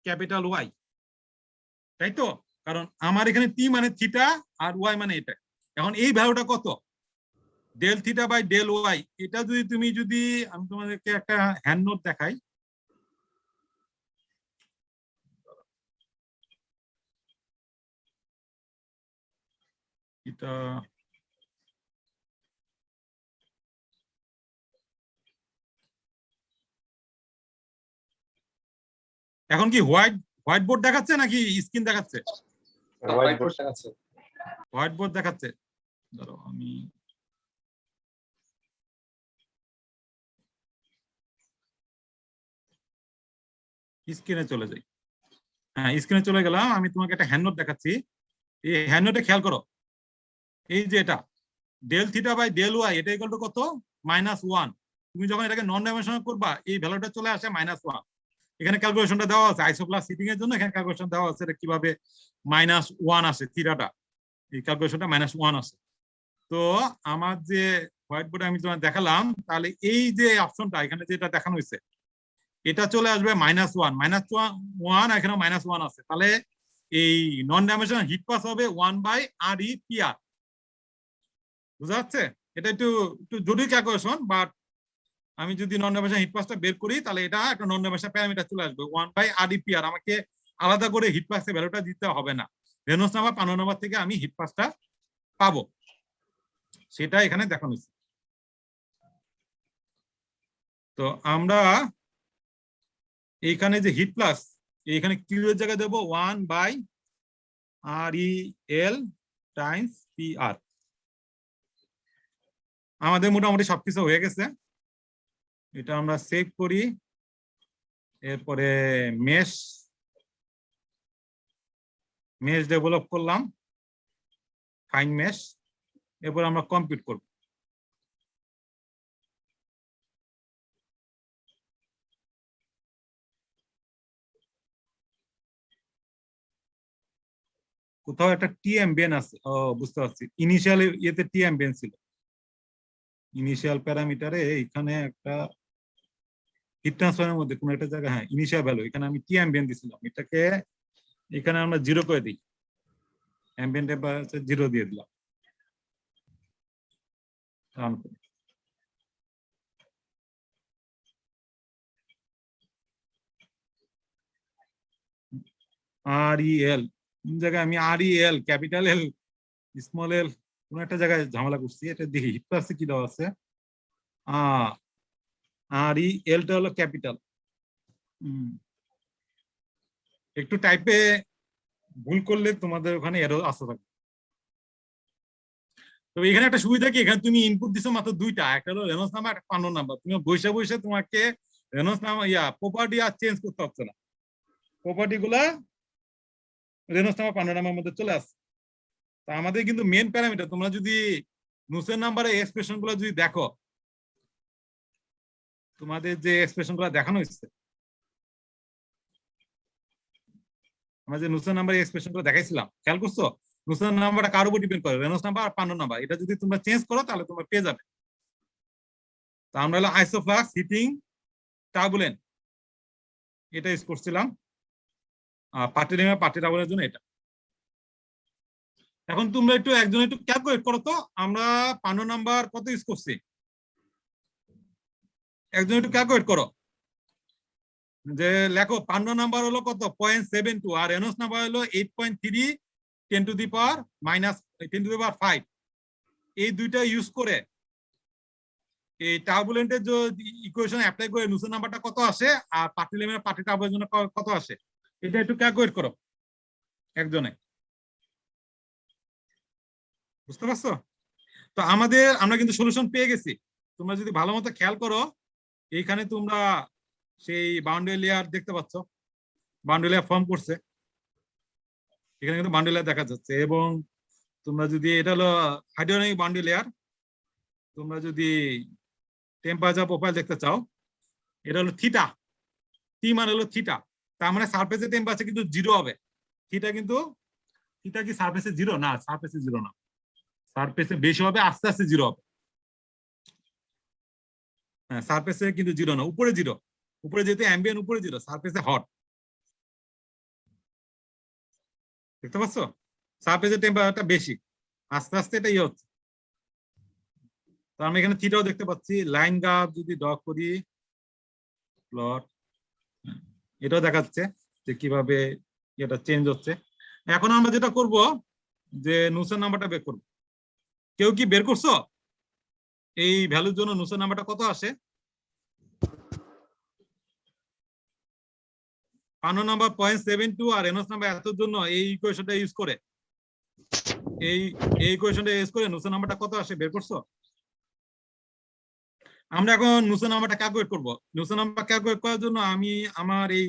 capital Y, তাই তো? কারণ আমার এখানে টি মানে থিটা আর ওয়াই মানে এটা। এখন এই ভ্যালুটা কত? Del theta by del Y. এটা যদি আমি তোমাদেরকে একটা হ্যান্ড নোট দেখাই, এটা এখন কি হোয়াইট বোর্ড দেখাচ্ছে নাকি স্ক্রিন দেখাচ্ছে? হোয়াইট বোর্ড দেখাচ্ছে। হোয়াইট বোর্ড দেখাচ্ছে। ধরো আমি স্ক্রিনে চলে যাই। হ্যাঁ, স্ক্রিনে চলে গেলাম। আমি তোমাকে একটা হ্যান্ড নোট দেখাচ্ছি। এই হ্যান্ড নোটে খেয়াল করো, এই যে এটা del theta by del Y এটা ইকুয়াল টু কত? -1। তুমি যখন এটাকে নন ডাইমেনশনাল করবা এই ভ্যালুটা চলে আসে -1। এখানে ক্যালকুলেশনটা দেওয়া আছে আইসোপ্লাস হিটিং এর জন্য, এখানে ক্যালকুলেশন দেওয়া আছে এটা কিভাবে -1 আসে, থিটাটা এই ক্যালকুলেশনটা -1 আসে। তো আমার যে হোয়াইট বোর্ডে আমি তোমার দেখালাম, তাহলে এই যে অপশনটা এখানে যেটা দেখানো হয়েছে এটা চলে আসবে -1 এখানে -1 আছে। তাহলে এই নন ডাইমেনশনাল হিট পাস হবে 1/RE PR। বুঝা যাচ্ছে? এটা একটু জটিল ক্যালকুলেশন, বাট আমি যদি নন ডাইমেনশনাল হিট পাসটা বের করি তাহলে এটা একটা নন ডাইমেনশনাল প্যারামিটার চলে আসবে 1/RE PR। আমাকে আলাদা করে হিট পাসের ভ্যালুটা দিতে হবে না। রেনল্ডস নাম্বার 15 নাম্বার থেকে আমি হিট পাসটা পাবো, সেটা এখানে দেখানো হয়েছে। তো আমরা এইখানে যে হিট প্লাস এইখানে কিউ এর জায়গায় দেবো 1/REL টাইমস PR। আমাদের মোটামুটি সবকিছু হয়ে গেছে। এটা আমরা সেভ করি, এরপরে মেশ ডেভেলপ করলাম, ফাইন মেশ, এরপর আমরা কম্পিউট করব। কোথাও একটা টি অ্যাম্বিয়েন্ট আছে, ও বুঝতে পারছি, ইনিশিয়াল ইয়েতে টি অ্যাম্বিয়েন্ট ছিল, ইনিশিয়াল প্যারামিটারে এখানে একটা হিট ট্রান্সফারের মধ্যে কোন একটা জায়গায়, হ্যাঁ ইনিশিয়াল ভ্যালু, এখানে আমি টি অ্যাম্বিয়েন্ট দিছিলাম, এটাকে এখানে আমরা 0 করে দিই, অ্যাম্বিয়েন্ট টেম্পারেচার 0 দিয়ে দিলাম। REL জায়গায় আমি REL ক্যাপিটাল এল স্মল এল কোন একটা জায়গায় ঝামেলা করছি, এটা দেখি হিট প্লাসে কি দেওয়া আছে। REL টা হলো ক্যাপিটাল। একটু টাইপে ভুল করলে তোমাদের ওখানে এরর আসতে থাকবে। তো এখানে একটা সুবিধা কি, এখানে তুমি ইনপুট দিছো মাত্র দুইটা, একটা হলো রেনল্ডস নাম্বার, একটা 15 নাম্বার। তুমি বসে তোমাকে রেনল্ডস নাম্বার প্রপার্টি আর চেঞ্জ করতে হচ্ছে না, প্রপার্টি গুলা রেনল্ডস নাম্বার 15 নাম্বার মধ্যে চলে আসছে। তা আমাদের কিন্তু মেন প্যারামিটার, তোমরা যদি নুসেন নাম্বারের এক্সপ্রেশন গুলো যদি দেখো, তোমাদের যে এক্সপ্রেশন গুলো দেখানো হচ্ছে, আমরা যে নুসেন নাম্বারের এক্সপ্রেশন গুলো দেখাইছিলাম, খেয়াল করছো? নুসেন নাম্বারটা কার উপর ডিপেন্ড করে? রেনল্ডস নাম্বার আর 15 নাম্বার, এটা যদি তোমরা চেঞ্জ করো তাহলে তোমরা পেয়ে যাবে। তা আমরা হলো আইসোফ্লাক্স হিটিং টার্বুলেন্ট এটা ইউজ করছিলাম, পার্টি টার্বুলেন্টের জন্য এটা। এখন তোমরা একজন একটু ক্যালকুলেট করো তো, আমরা 15 নাম্বার কত ইউজ করছি? একজন একটু ক্যালকুলেট করো, যে লেখো পান্নো নাম্বার হলো কত 0.72 আর রেনল্ডস নাম্বার হলো 8.3 10⁻⁻5। এই দুইটা ইউজ করে এই টার্বুলেন্টের যে ইকুয়েশন অ্যাপ্লাই করে নুসেন নাম্বারটা কত আসে আর পার্টি লেমিনার পার্টি টার্বুলেন্টের জন্য কত আসে, এটা একটু ক্যালকুলেট করো একজনে। বুঝতে পারছো? তো আমরা কিন্তু সলিউশন পেয়ে গেছি। তোমরা যদি ভালো মতো খেয়াল করো, এইখানে তোমরা সেই বাউন্ডারি লেয়ার দেখতে পাচ্ছ, বাউন্ডারি লেয়ার ফর্ম করছে, এখানে কিন্তু বাউন্ডারি লেয়ার দেখা যাচ্ছে। এবং তোমরা যদি এটা হলো হাইড্রোডাইনামিক বাউন্ডারি লেয়ার, তোমরা যদি টেম্পারেচার প্রোফাইল দেখতে চাও, এটা হলো থিটা, টি মানে হলো থিটা, তার মানে সারফেসের টেম্পারেচার কিন্তু 0 হবে। থিটা কি সারফেসে 0 না, সারফেসে 0 না, সারফেসে বেশি হবে, আস্তে আস্তে 0 হবে। হ্যাঁ, সারফেসে কিন্তু 0 না, উপরে 0, উপরে যেতে অ্যাম্বিয়েন্ট উপরে 0, সারফেসে হট। দেখতে পাচ্ছ? সারফেসের টেম্পারেচারটা বেশি, আস্তে আস্তে এটা ইয়ে হচ্ছে। তো আমি এখানে থিটাও দেখতে পাচ্ছি। লাইন গ্রাফ যদি ড্র করি, প্লট, এটাও দেখাচ্ছে যে কিভাবে এটা চেঞ্জ হচ্ছে। এখন আমরা যেটা করব, যে নুসেন নাম্বারটা বের করব। কেউ কি বের করছো এই ভ্যালুর জন্য নুসেন নাম্বারটা কত আসে? পানো নাম্বার 0.72 আর রেনল্ডস নাম্বার এতর জন্য এই ইকুয়েশনটা ইউজ করে, এই ইকুয়েশনটা ইউজ করে নুসেন নাম্বারটা কত আসে বের করছো? আমরা এখন নুসেন নাম্বারটা ক্যালকুলেট করব। নুসেন নাম্বার ক্যালকুলেট করার জন্য আমি আমার এই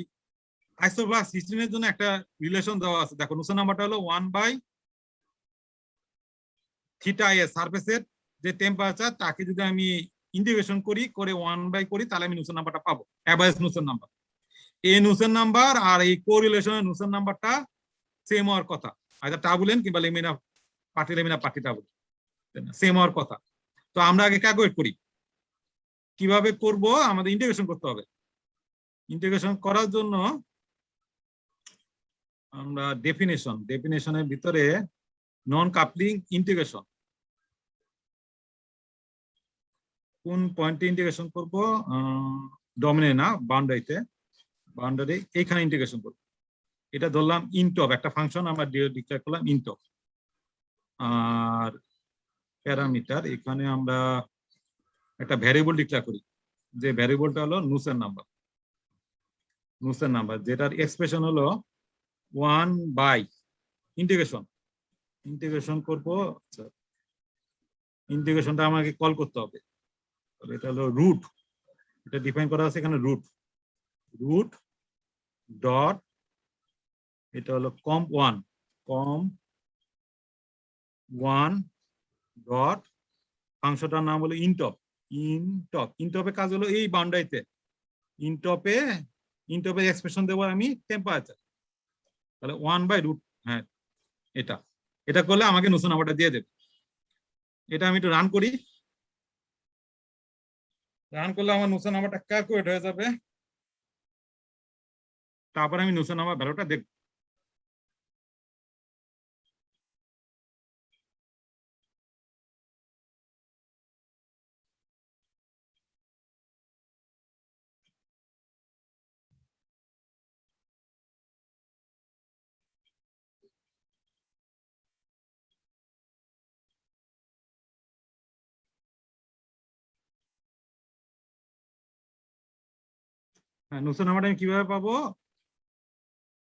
আইসোক্লাস 16 এর জন্য একটা রিলেশন দেওয়া আছে। দেখো, নুসেন নাম্বারটা হলো 1/θs, সারফেসের যে টেম্পারেচার তাকে যদি আমি ইন্টিগ্রেশন করি, করে 1 করি, তাহলে আমি নুসেন নাম্বারটা পাবো, অ্যাভারেজ নুসেন নাম্বার। এই নুসেন নাম্বার আর এই কোরিলেশনের নুসেন নাম্বারটা সেম হওয়ার কথা, আইদার টার্বুলেন্ট কিংবা লেমিনার পার্টি টার্বুলেন্ট, সেম হওয়ার কথা। তো আমরা আগে ক্যালকুলেট করি। কিভাবে করব? আমাদের ইন্টিগ্রেশন করতে হবে। ইন্টিগ্রেশন করার জন্য আমরা ডেফিনেশনের ভিতরে নন কাপলিং ইন্টিগ্রেশন, কোন পয়েন্টে ইন্টিগ্রেশন করব? ডোমেনে না, বাউন্ডারি এইখানে ইন্টিগ্রেশন করব। এটা ধরলাম ইনটপ, একটা ফাংশন আমরা ডিক্লেয়ার করলাম ইনটপ। আর প্যারামিটার, এখানে আমরা একটা ভ্যারিয়েবল ডিক্লেয়ার করি, যে ভ্যারিয়েবলটা হলো নুসেন নাম্বার, যেটার এক্সপ্রেশন হলো 1 ইন্টিগ্রেশন করব। ইন্টিগ্রেশনটা আমাকে কল করতে হবে। এটা হলো রুট, এটা ডিফাইন করা আছে এখানে, রুট ডট, এটা হলো কম1 ডট, ফাংশনটার নাম হলো ইনটপের কাজ হলো এই বাউন্ডারিতে ইনটপের এক্সপ্রেশন দেবো আমি টেম্পারেচার, তাহলে 1/√। হ্যাঁ, এটা করলে আমাকে নুসেন নাম্বারটা দিয়ে দেবে। এটা আমি একটু রান করি, রান করলে আমার নুসেন নাম্বারটা ক্যালকুলেট হয়ে যাবে। তারপর আমি নুসেন নাম্বার ভ্যালুটা দেখব। হ্যাঁ, নুসেন নাম্বারটা আমি কিভাবে পাবো?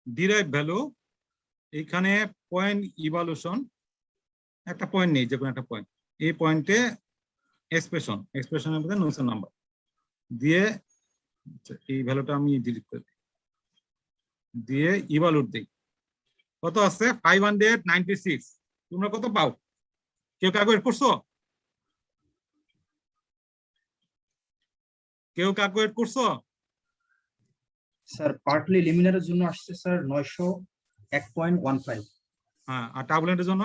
ডিরাইভ ভ্যালু, এখানে পয়েন্ট ইভালুশন, একটা পয়েন্ট নেই, যে কোনো একটা পয়েন্ট, এই পয়েন্টে এক্সপ্রেশনের মধ্যে নুসেন নাম্বার দিয়ে, এই ভ্যালুটা আমি ডিলিট করে দিই, দিয়ে ইভালুট দিই। কত আছে? 596। তোমরা কত পাও? কেউ ক্যালকুলেট করছো? স্যার পার্টলি লিমিনারের জন্য আসছে স্যার 901.15। হ্যাঁ, আর টার্বুলেন্টের জন্য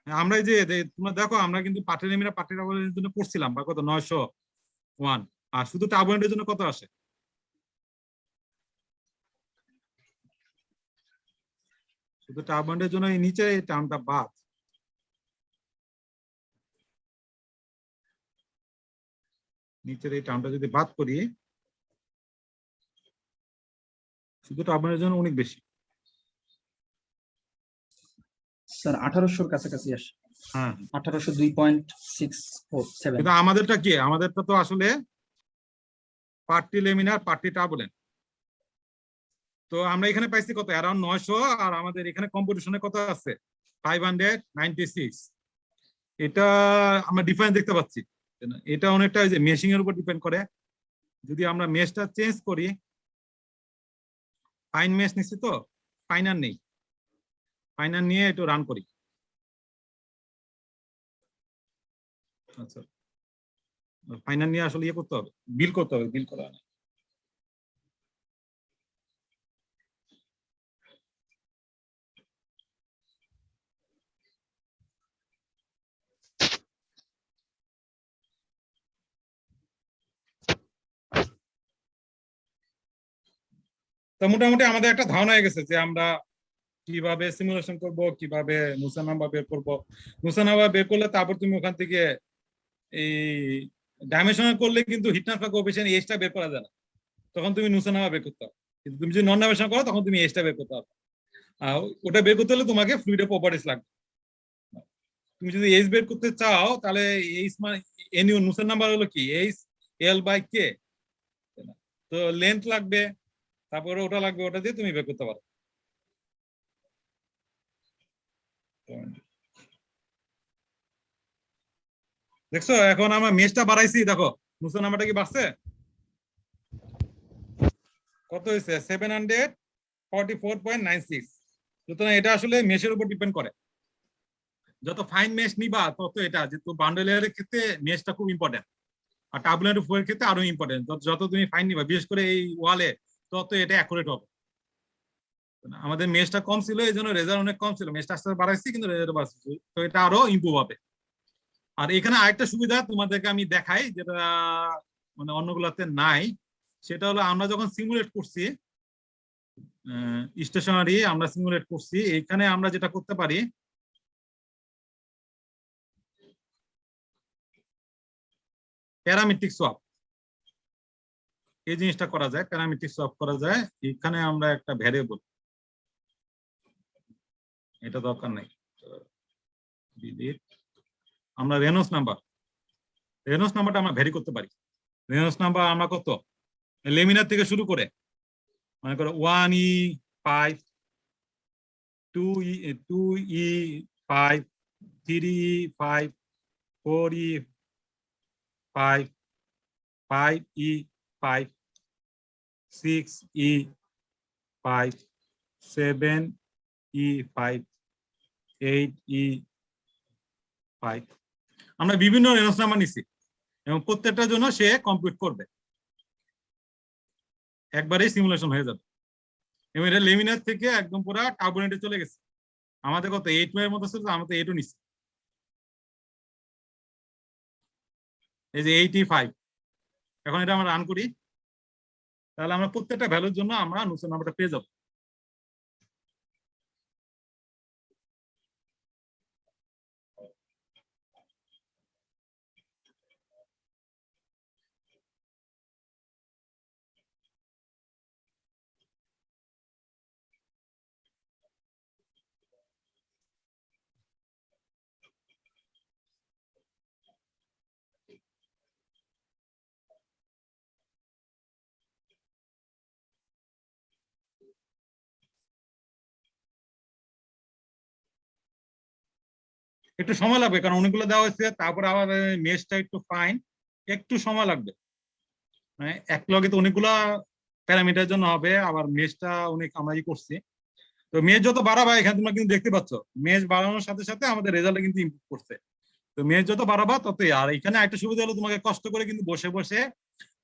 আমরা এই যে তোমরা দেখো, আমরা কিন্তু পার্টি লিমিনার পার্টি টার্বুলেন্টের জন্য করছিলাম বা কত 901, আর শুধু টার্বুলেন্টের জন্য কত আসে? শুধু টার্বুলেন্টের জন্য এই নিচে এই টার্মটা বাদ, নিচের এই টার্মটা যদি বাদ করি, শুধু টার্মের জন্য অনেক বেশি। স্যার 1800 কাছাকাছি আসে, হ্যাঁ, 1802.647। কিন্তু আমাদেরটা কি, আমাদেরটা তো আসলে পার্টি লেমিনার পার্টি টার্বুলেন্ট। তো আমরা এখানে পাইছি কত, অ্যারাউন্ড 900, আর আমাদের এখানে কম্পিটিশনে কত আছে 596। এটা আমরা ডিফারেন্স দেখতে পাচ্ছি। এটা অনেকটা যে মেশিং এর উপর ডিপেন্ড করে। যদি আমরা মেশটা চেঞ্জ করি, ফাইন মেশ নিচ্ছি তো, ফাইনার নেই, ফাইনার নিয়ে একটু রান করি। আচ্ছা, ফাইনাল নিয়ে আসলে ইয়ে করতে হবে, বিল করতে হবে, বিল করা হয় না। তো মোটামুটি আমাদের একটা ধারণা হয়ে গেছে যে আমরা কিভাবে সিমুলেশন করব, কিভাবে নুসা নাম্বার বের করব। নুসা নাম্বার বের করলে তারপর তুমি ওখান থেকে এই ডাইমেনশনাল করলে কিন্তু হিট ট্রান্সফার কোএফিসিয়েন্ট এসটা বের করা যায় না, তখন তুমি নুসা নাম্বার বের করতে হবে। কিন্তু তুমি যদি নন ডাইমেনশনাল করো তখন তুমি এসটা বের করতে হবে। আর ওটা বের করতে হলে তোমাকে ফ্লুইডের প্রপার্টিজ লাগবে। তুমি যদি এইচ বের করতে চাও তাহলে এইচ মানে এন ইউ নুসের নাম্বার হলো কি এইচ এল বাই কে, তো লেন্থ লাগবে, তারপরে ওটা লাগবে, ওটা দিয়ে তুমি বের করতে পারো। দেখছো এখন আমরা মেশটা বাড়াইছি, দেখো নুসের নাম্বারটা কি বাড়ছে, কত হয়েছে 744.96। সুতরাং এটা আসলে মেশের উপর ডিপেন্ড করে। যত ফাইন মেশ নিবা তত এটা, যেহেতু বান্ডেল লেয়ারের ক্ষেত্রে মেশটা খুব ইম্পর্টেন্ট, আর টার্বুলেন্ট ফ্লোর ক্ষেত্রে আরো ইম্পর্টেন্ট। যত তুমি ফাইন নিবা, বিশেষ করে এই ওয়ালে, তত এটা অ্যাকুরেট হবে। আমাদের মেশটা কম ছিল, এই জন্য রেজাল্ট অনেক কম ছিল। মেশটা আস্তে বাড়াইছি কিন্তু রেজাল্ট বাড়ছে, তো এটা আরো ইমপ্রুভ হবে। আর এখানে আরেকটা সুবিধা তোমাদেরকে আমি দেখাই, যেটা মানে অন্যগুলোতে নাই, সেটা হলো আমরা যখন সিমুলেট করছি স্টেশনারি, আমরা সিমুলেট করছি, এখানে আমরা যেটা করতে পারি, প্যারামেট্রিক সোয়াপ, এই জিনিসটা করা যায়। প্যারামেট্রিক সোয়াপ করা যায়। এখানে আমরা একটা ভ্যারিয়েবল, এটা দরকার নাই, আমরা রেনল্ডস নাম্বারটা আমরা ভ্যারি করতে পারি। রেনল্ডস নাম্বার আমরা কত, লেমিনার থেকে শুরু করে মনে করো 1E5, 2E5, 3E5, 4E5, 5E5, 6E5, 7E5, 8E5। আমরা বিভিন্ন রেনল্ডস নাম্বার নিছি এবং প্রত্যেকটার জন্য সে কম্পিউট করবে, একবারেই সিমুলেশন হয়ে যাবে। এবং এটা লেমিনার থেকে একদম পুরো টার্বুলেন্টে চলে গেছে। আমাদের কত 8 এর মতো ছিল, আমরা তো 8ও নিছি। এই যে 85, এখন এটা আমরা রান করি, তাহলে আমরা প্রত্যেকটা ভ্যালুর জন্য আমরা নুসের নাম্বারটা পেয়ে যাবো। একটু সময় লাগবে, কারণ অনেকগুলো দেওয়া হয়েছে, তারপরে আবার মেশটা একটু ফাইন, একটু সময় লাগবে। মানে এক লগে তো অনেকগুলা প্যারামিটার জন্য হবে, আবার মেশটা অনেক আমরা করছি। তো মেশ যত বাড়াবা, এখানে তোমরা কিন্তু দেখতে পাচ্ছ মেশ বাড়ানোর সাথে সাথে আমাদের রেজাল্ট কিন্তু ইমপ্রুভ করছে। তো মেশ যত বাড়াবা ততই। আর এখানে একটা সুবিধা হলো তোমাকে কষ্ট করে কিন্তু বসে বসে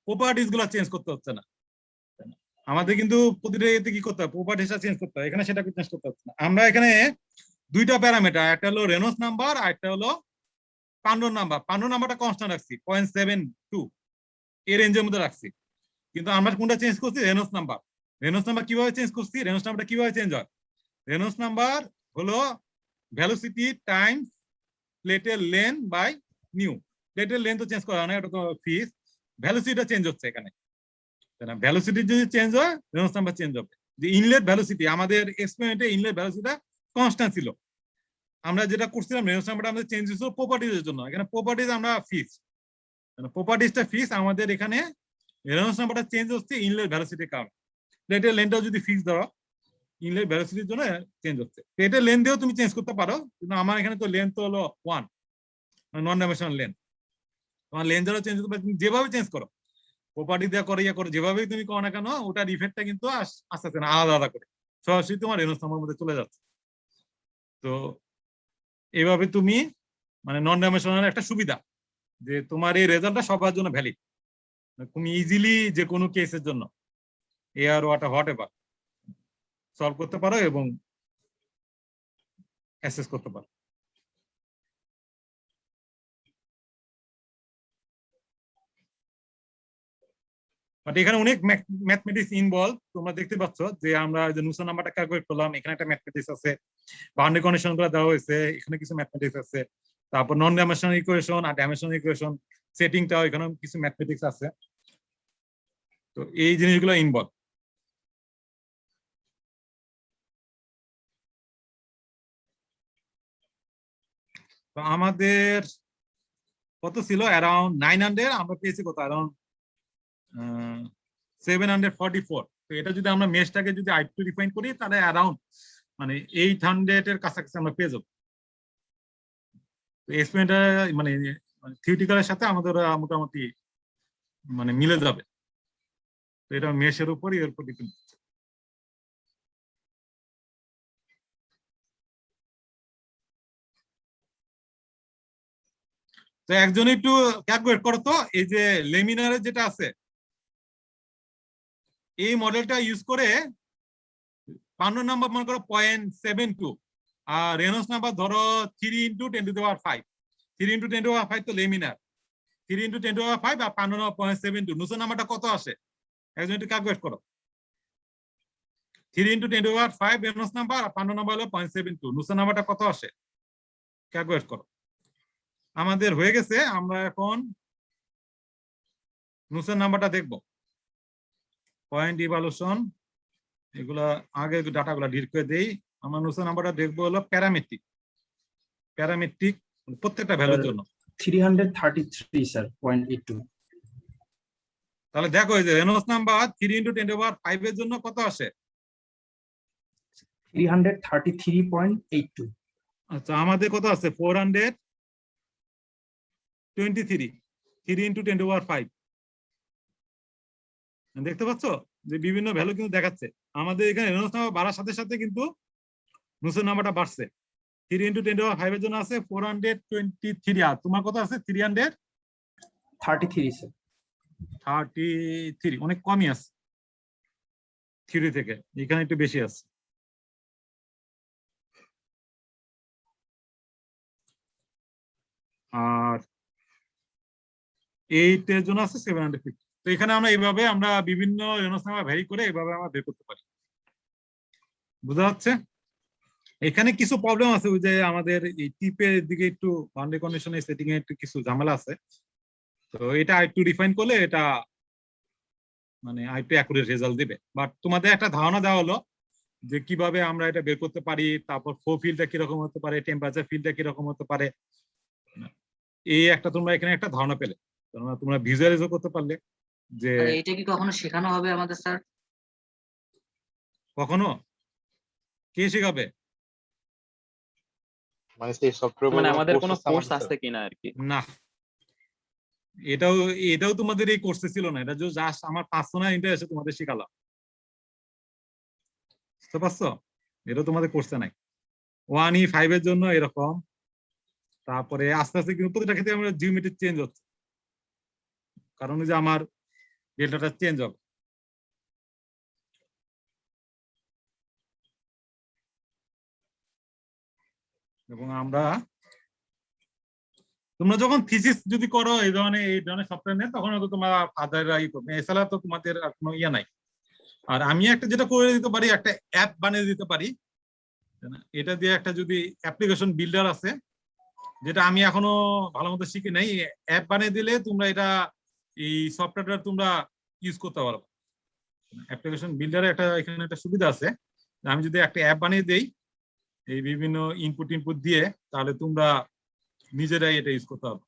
প্রপার্টিস গুলো চেঞ্জ করতে হচ্ছে না। আমাদের কিন্তু প্রতিটা এতে কি করতে হবে, প্রপার্টিসটা চেঞ্জ করতে হয়, এখানে সেটা চেঞ্জ করতে হচ্ছে না। আমরা এখানে দুইটা প্যারামিটার, একটা হলো রেনল্ডস নাম্বার আর একটা হলো পান্ডোর নাম্বার। পান্ডোর নাম্বারটা কনস্ট্যান্ট রাখছি 0.72 এর রেঞ্জের মধ্যে রাখছি, কিন্তু আমরা কোনটা চেঞ্জ করছি, রেনল্ডস নাম্বার। রেনল্ডস নাম্বার কিভাবে চেঞ্জ করছি, রেনল্ডস নাম্বারটা কিভাবে চেঞ্জ হয়, রেনল্ডস নাম্বার হলো ভেলোসিটি টাইমস প্লেটের লেন্থ বাই নিউ। প্লেটের লেন্থ তো চেঞ্জ করা হয় না, এটা তো ফিক্স। ভ্যালোসিটিটা চেঞ্জ হচ্ছে এখানে, ভ্যালোসিটি যদি চেঞ্জ হয় রেনল্ডস নাম্বার চেঞ্জ হবে। যে ইনলেট ভ্যালোসিটি, আমাদের এক্সপেরিমেন্টে ইনলেট ভ্যালোসিটিটা কনস্ট্যান্ট ছিল। আমরা যেটা করছিলাম রেনল্ডস নাম্বারটা আমাদের চেঞ্জ হয়েছিল প্রপার্টিজের জন্য, এখানে প্রপার্টিজ আমরা ফিক্স, প্রপার্টিজটা ফিক্স, আমাদের এখানে রেনল্ডস নাম্বারটা চেঞ্জ হচ্ছে ইনলেট ভ্যালোসিটির কারণে। প্লেটের লেনটাও যদি ফিক্স ধরো ইনলেট ভ্যালোসিটির জন্য চেঞ্জ হচ্ছে। প্লেটের লেন দিয়েও তুমি চেঞ্জ করতে পারো, কিন্তু আমার এখানে তো লেন তো হলো 1, নন ডাইমেনশনাল লেন। তোমার লেন যারা চেঞ্জ করতে পারে, তুমি যেভাবে চেঞ্জ করো, প্রপার্টি দিয়ে করে ইয়ে করো, যেভাবেই তুমি করো না কেন, ওটার ইফেক্টটা কিন্তু আসতে না, আলাদা আলাদা করে সরাসরি তোমার রেনল্ডস নাম্বারের মধ্যে চলে যাচ্ছে। তো এইভাবে তুমি মানে নন ডাইমেনশনাল একটা সুবিধা যে তোমার এই রেজাল্টটা সবার জন্য ভ্যালিড, তুমি ইজিলি যে কোনো কেসের জন্য air water what ever solve করতে পারো এবং অ্যাসেস করতে পারো। বাট এখানে অনেক ম্যাথমেটিক্স ইনভলভ, তোমরা দেখতে পাচ্ছ যে আমরা যে নুসন নাম্বারটা ক্যালকুলেট করলাম, এখানে একটা ম্যাথমেটিক্স আছে, বাউন্ডারি কন্ডিশন গুলো দেওয়া হয়েছে, এখানে কিছু ম্যাথমেটিক্স আছে, তারপর নন ডাইমেনশনাল ইকুয়েশন আর ডাইমেনশনাল ইকুয়েশন সেটিংটাও এখানে কিছু ম্যাথমেটিক্স আছে। তো এই জিনিসগুলো ইনভলভ। তো আমাদের কত ছিল, অ্যারাউন্ড 900, আমরা পেয়েছি কত, অ্যারাউন্ড 744। তো এটা যদি আমরা মেশটাকে যদি আরেকটু রিফাইন করি তাহলে অ্যারাউন্ড মানে 800 এর কাছাকাছি আমরা পেয়ে যাবো। তো এক্সপেরিমেন্টটা মানে থিওরিটিক্যালের সাথে আমাদের মোটামুটি মানে মিলে যাবে। তো এটা মেশের উপরই এর উপর ডিপেন্ড। তো একজন একটু ক্যালকুলেট করো তো, এই যে লেমিনারের যেটা আছে এই মডেলটা ইউজ করে 15 নাম্বার মনে করো 0.72, আর রেনল্ডস নাম্বার ধরো 3 × 10⁵। 3 × 10⁵ তো লেমিনার, 3 × 10⁵ আর 15 নাম্বার 0.72, নুসন নাম্বারটা কত আসে একজন একটু ক্যালকুলেট করো। 3 × 10⁵ রেনল্ডস নাম্বার আর 15 নাম্বার হলো 0.72, নুসন নাম্বারটা কত আসে ক্যালকুলেট করো। আমাদের হয়ে গেছে, আমরা এখন নুসন নাম্বারটা দেখবো। পয়েন্ট ইভালুশন এগুলা আগে ডাটাগুলো ডিলিট করে দেই। আমরা নুসন নাম্বারটা দেখবো হলো প্যারামেট্রিক, প্যারামেট্রিক প্রত্যেকটা ভ্যালুর জন্য 333 স্যার 0.82। তাহলে দেখো এই যে রেনল্ডস নাম্বার 3 × 10⁵ এর জন্য কত আসে, 333.82। আচ্ছা আমাদের কত আছে 423, 3 × 10⁵। দেখতে পাচ্ছ যে বিভিন্ন ভ্যালু কিন্তু দেখাচ্ছে। আমাদের এখানে রেনল্ডস নাম্বার বাড়ার সাথে সাথে কিন্তু নুসন নাম্বারটা বাড়ছে। 3 × 10⁵ এর জন্য আছে 423, আর তোমার কত আছে 33 স্যার। 33, অনেক কমই আছে থিওরি থেকে, এখানে একটু বেশি আছে। আর 8 এর জন্য আছে 750। তো এখানে আমরা এইভাবে আমরা বিভিন্ন রেনল্ডস নাম্বার ভ্যারি করে এইভাবে আমরা বের করতে পারি। বুঝা যাচ্ছে? এখানে কিছু প্রবলেম আছে, ওই যে আমাদের এই টিপের দিকে একটু বাউন্ডারি কন্ডিশনের সেটিং এ একটু কিছু ঝামেলা আছে। তো এটা একটু রিফাইন করলে এটা মানে আরেকটু অ্যাকুরেট রেজাল্ট দিবে। বাট তোমাদের একটা ধারণা দেওয়া হলো যে কিভাবে আমরা এটা বের করতে পারি, তারপর ফ্লো ফিল্ডটা কিরকম হতে পারে, টেম্পারেচার ফিল্ডটা কিরকম হতে পারে, এই একটা তোমরা এখানে একটা ধারণা পেলে। তোমরা ভিজুয়ালাইজও করতে পারলে যে এটা কি কখনো শেখানো হবে আমাদের স্যার? কখনো কে শেখাবে? মানে সেই সফটওয়্যার মানে আমাদের কোনো কোর্স আছে কিনা আর কি। না, এটাও তোমাদের এই কোর্সে ছিল না, এটা জাস্ট আমার পার্সোনাল ইন্টারেস্টে তোমাদের শেখালাম। বুঝতে পারছো? এটা তোমাদের কোর্সে নাই। 1E5 এর জন্য এরকম, তারপরে আস্তে আস্তে কিন্তু প্রতিটা ক্ষেত্রে আমরা জিওমেট্রি চেঞ্জ হচ্ছে, কারণ যে আমার ডেল্টাটা চেঞ্জ হবে। এবং আমরা তোমরা যখন থিসিস যদি করো এই ধরনের সফটওয়্যার নিয়ে, তখন হয়তো তোমরা ফাদাররা ই করবে, এছাড়া তো তোমাদের আর কোনো ইয়ে নাই। আর আমি একটা যেটা করে দিতে পারি, একটা অ্যাপ বানিয়ে দিতে পারি। এটা দিয়ে একটা যদি অ্যাপ্লিকেশন বিল্ডার আছে, যেটা আমি এখনো ভালো মতো শিখি নাই, অ্যাপ বানিয়ে দিলে তোমরা এটা এই সফটওয়্যারটা তোমরা ইউজ করতে পারবে। অ্যাপ্লিকেশন বিল্ডারে এখানে একটা সুবিধা আছে, আমি যদি একটা অ্যাপ বানিয়ে দেই এই বিভিন্ন ইনপুট দিয়ে, তাহলে তোমরা নিজেরাই এটা ইউজ করতে পারবে।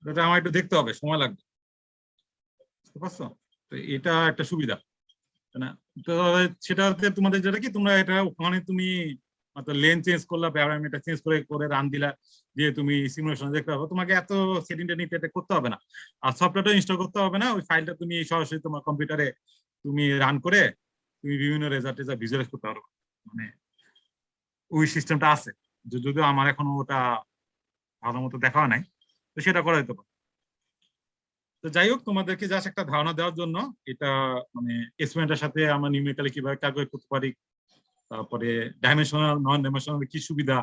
এটা আমার একটু দেখতে হবে, সময় লাগবে, বুঝতে পারছো? তো এটা একটা সুবিধা না। তো সেটাতে তোমাদের যেটা কি, তোমরা এটা ওখানে তুমি লেন চেঞ্জ করলা, প্যারামিটার চেঞ্জ করে রান দিলা, দিয়ে তুমি সিমুলেশন দেখতে পাবো, তোমাকে এত সেটিং টেটিং করতে হবে না, আর সফটওয়্যারটা ইনস্টল করতে হবে না। ওই ফাইলটা তুমি সরাসরি তোমার কম্পিউটারে তুমি রান করে তুমি বিভিন্ন রেজাল্ট ভিজুয়ালাইজ করতে পারো। মানে ওই সিস্টেমটা আছে, যদিও আমার এখনো ওটা ভালো মতো দেখা নাই, তো সেটা করা যেতে পারে। তো যাই হোক, তোমাদেরকে জাস্ট একটা ধারণা দেওয়ার জন্য, এটা মানে এক্সপেরিমেন্টের সাথে আমরা নিউমেরিক্যালি কিভাবে ক্যালকুলেট করতে পারি, তারপরে ডাইমেনশনাল নন ডাইমেনশনাল কি সুবিধা,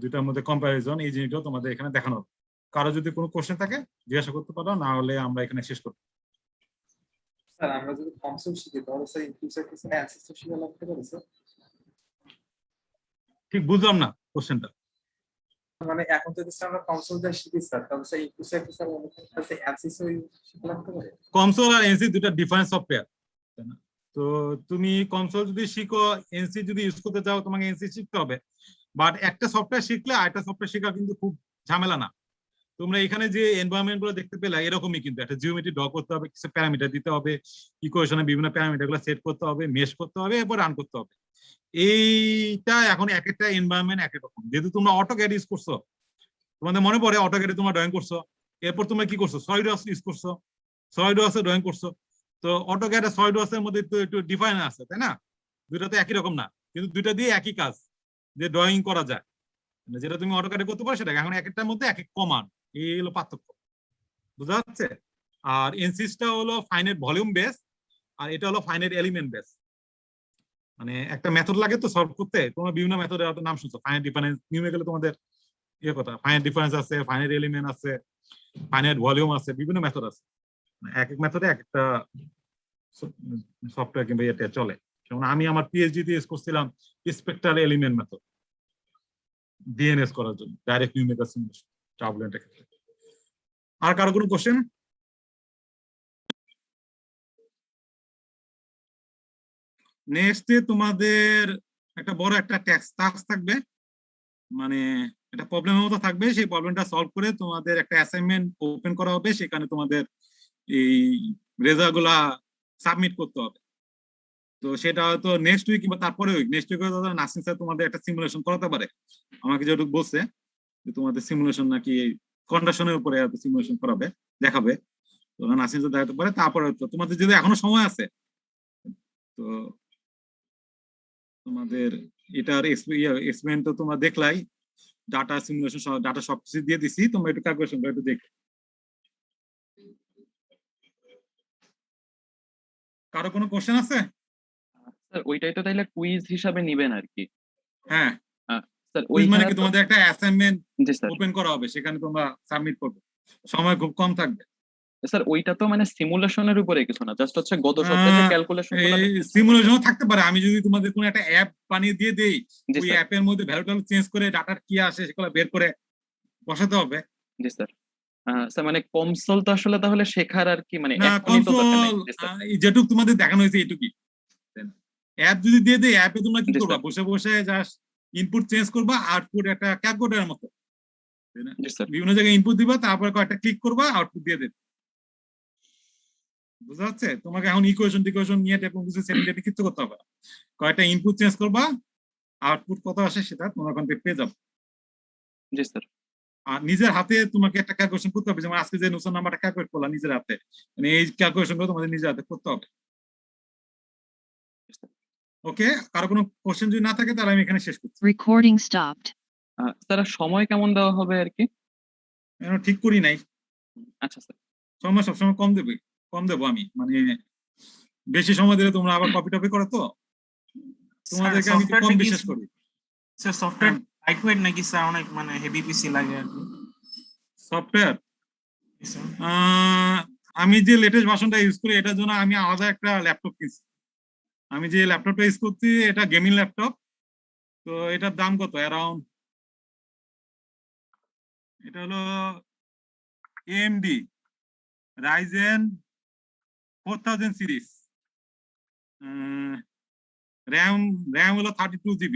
দুইটার মধ্যে কম্পারিজন, এই জিনিসটাও তোমাদের এখানে দেখানো হবে। কারো যদি কোনো কোশ্চেন থাকে জিজ্ঞাসা করতে পারো, না হলে আমরা এখানে শেষ করব। স্যার আমরা যদি কনসোল শিখি তাহলে স্যার ইনক্লুসিভ কিছু অ্যানসেস্টর শিখা লাগতে পারে স্যার? ঠিক বুঝলাম না কোশ্চেনটা। মানে এখন যদি স্যার আমরা কনসোল যা শিখি স্যার, তাহলে স্যার ইনক্লুসিভ কিছু অ্যানসেস্টর শিখা লাগতে পারে? কনসোল আর এনসি দুটো ডিফারেন্ট সফটওয়্যার, তাই না? তো তুমি কনসোল যদি শিখো, এনসি যদি ইউজ করতে চাও, তোমাকে এনসি শিখতে হবে। বাট একটা সফটওয়্যার শিখলে আরেকটা সফটওয়্যার শেখা কিন্তু খুব ঝামেলা না। তোমরা এখানে যে এনভায়রনমেন্ট গুলো দেখতে পেলে এরকমই, কিন্তু একটা জিওমেট্রি ড্র করতে হবে, কিছু প্যারামিটার দিতে হবে, ইকুয়েশনে বিভিন্ন প্যারামিটার গুলো সেট করতে হবে, মেশ করতে হবে, এরপর রান করতে হবে। এইটা এখন এক একটা এনভায়রনমেন্ট এক এক রকম। যেহেতু তোমরা অটোক্যাড ইউজ করছো, তোমাদের মনে পড়ে অটোক্যাডে তোমরা ড্রয়িং করছো, এরপর তোমরা কি করছো, সলিডওয়ার্কস ইউজ করছো, সলিডওয়ার্কসে ড্রয়িং করছো। তো অটোক্যাড আর সলিডওয়ার্কসের মধ্যে তো একটু ডিফারেন্স আছে, তাই না? দুইটা তো একই রকম না, কিন্তু দুইটা দিয়ে একই কাজ, যে ড্রয়িং করা যায়, যেটা তুমি অটোক্যাডে করতে পারো সেটা। এখন এক একটার মধ্যে এক এক কমান্ড, এই হলো পার্থক্য, বুঝা যাচ্ছে? আর এনসিসটা হলো ফাইনাইট ভলিউম বেস, আর এটা হলো ফাইনাইট এলিমেন্ট বেস। মানে একটা মেথড লাগে তো সলভ করতে, তোমরা বিভিন্ন মেথডের নাম শুনছো, ফাইনাইট ডিফারেন্স, নিউমেরিক্যালি তোমাদের কথা ফাইনাইট ডিফারেন্স আছে, ফাইনাইট এলিমেন্ট আছে, ফাইনাইট ভলিউম আছে, বিভিন্ন মেথড আছে। এক এক মেথডে এক একটা সফটওয়্যার কিংবা এটা চলে। যেমন আমি আমার পিএইচডি তে ইউজ করছিলাম স্পেকট্রাল এলিমেন্ট মেথড, ডিএনএস করার জন্য, ডাইরেক্ট নিউমেরিক্যাল সিমুলেশন টার্বুলেন্টের ক্ষেত্রে। আর কারো কোনো কোশ্চেন? নেক্সটে তোমাদের একটা বড় একটা টাস্ক থাকবে, মানে একটা প্রবলেমের মতো থাকবে। সেই প্রবলেমটা সলভ করে তোমাদের একটা অ্যাসাইনমেন্ট ওপেন করা হবে, সেখানে তোমাদের এই রেজাল্ট গুলা সাবমিট করতে হবে। তো সেটা হয়তো নেক্সট উইক কিংবা তারপরে উইক, নেক্সট উইকে নাসিম স্যার তোমাদের একটা সিমুলেশন করাতে পারে। আমাকে যেটুকু বলছে যে তোমাদের সিমুলেশন নাকি কন্ডিশনের উপরে সিমুলেশন করাবে, দেখাবে। তো নাসিম স্যার দেখাতে পারে। তারপরে তোমাদের যদি এখনো সময় আছে, তো তোমাদের এটার এক্সপেরিমেন্ট তো তোমরা দেখলাই, ডাটা সিমুলেশন ডাটা সবকিছু দিয়ে দিছি, তোমরা একটু ক্যালকুলেশন করে একটু দেখো। কারো কোনো কোশ্চেন আছে? স্যার ওইটাই তো তাইলে কুইজ হিসাবে নিবেন আর কি? হ্যাঁ, স্যার ওই মানে কি ওইখানে তোমাদের একটা অ্যাসাইনমেন্ট জি স্যার। ওপেন করা হবে, সেখানে তোমরা সাবমিট করবে, সময় খুব কম থাকবে। স্যার ওইটা তো মানে সিমুলেশনের উপরে কিছু না, জাস্ট হচ্ছে গত সপ্তাহে যে ক্যালকুলেশন গুলো সিমুলেশন থাকতে পারে। আমি যদি তোমাদের কোনো একটা অ্যাপ বানিয়ে দিয়ে দেই, জি ওই স্যার। অ্যাপের মধ্যে ভ্যালু ট্যালু চেঞ্জ করে ডাটার কি আসে সেগুলো বের করে বসাতে হবে। জি স্যার। স্যার মানে কমসোল তো আসলে তাহলে শেখার আর কি, মানে না, এখনই তো দরকার নাই। কনসোল জি স্যার। যেটুকু তোমাদের দেখানো হয়েছে এইটুকুই। অ্যাপ যদি দিয়ে দেই, অ্যাপে তোমরা কি জি করবা, স্যার। বসে বসে জাস্ট ইনপুট চেঞ্জ করবা, আউটপুট একটা ক্যালকুলেটরের মতো, তাই না? জি স্যার। বিভিন্ন জায়গায় ইনপুট দিবা, তারপর কয়েকটা ক্লিক করবা, আউটপুট দিয়ে দেবে। বুঝা যাচ্ছে? তোমাকে এখন ইকুয়েশন টিকুয়েশন নিয়ে কোনো কিছু সেটিং টেটিং কিছু করতে হবে না। কয়েকটা ইনপুট চেঞ্জ করবা, আউটপুট কত আসে সেটা তোমার ওখান থেকে পেয়ে যাবে। জি স্যার। আর নিজের হাতে তোমাকে একটা ক্যালকুলেশন করতে হবে, যেমন আজকে যে নতুন নাম্বারটা ক্যালকুলেট করলাম নিজের হাতে, মানে এই ক্যালকুলেশনগুলো তোমাদের নিজের হাতে করতে হবে। ওকে, কারো কোনো কোশ্চেন যদি না থাকে তাহলে আমি এখানে শেষ করছি। Recording stopped. স্যার সময় কেমন দেওয়া হবে আর কি? এখন ঠিক করি নাই, আচ্ছা স্যার। সময় সবসময় কম দেবো আমি, মানে বেশি সময় দিলে তোমরা আবার কপি টপি করো, তো তোমাদেরকে আমি একটু কম বিশ্বাস করি। স্যার সফটওয়্যার লাইট ওয়েট নাকি স্যার অনেক মানে হেভি পিসি লাগে আর কি সফটওয়্যার স্যার? আমি যে লেটেস্ট ভার্সনটা ইউজ করি এটার জন্য আমি আলাদা একটা ল্যাপটপ কিনছি। আমি যে ল্যাপটপটা ইউজ করছি এটা গেমিং ল্যাপটপ। তো এটার দাম কত? অ্যারাউন্ড, এটা হলো AMD Ryzen 4000 সিরিজ, র্যাম হলো 32 GB।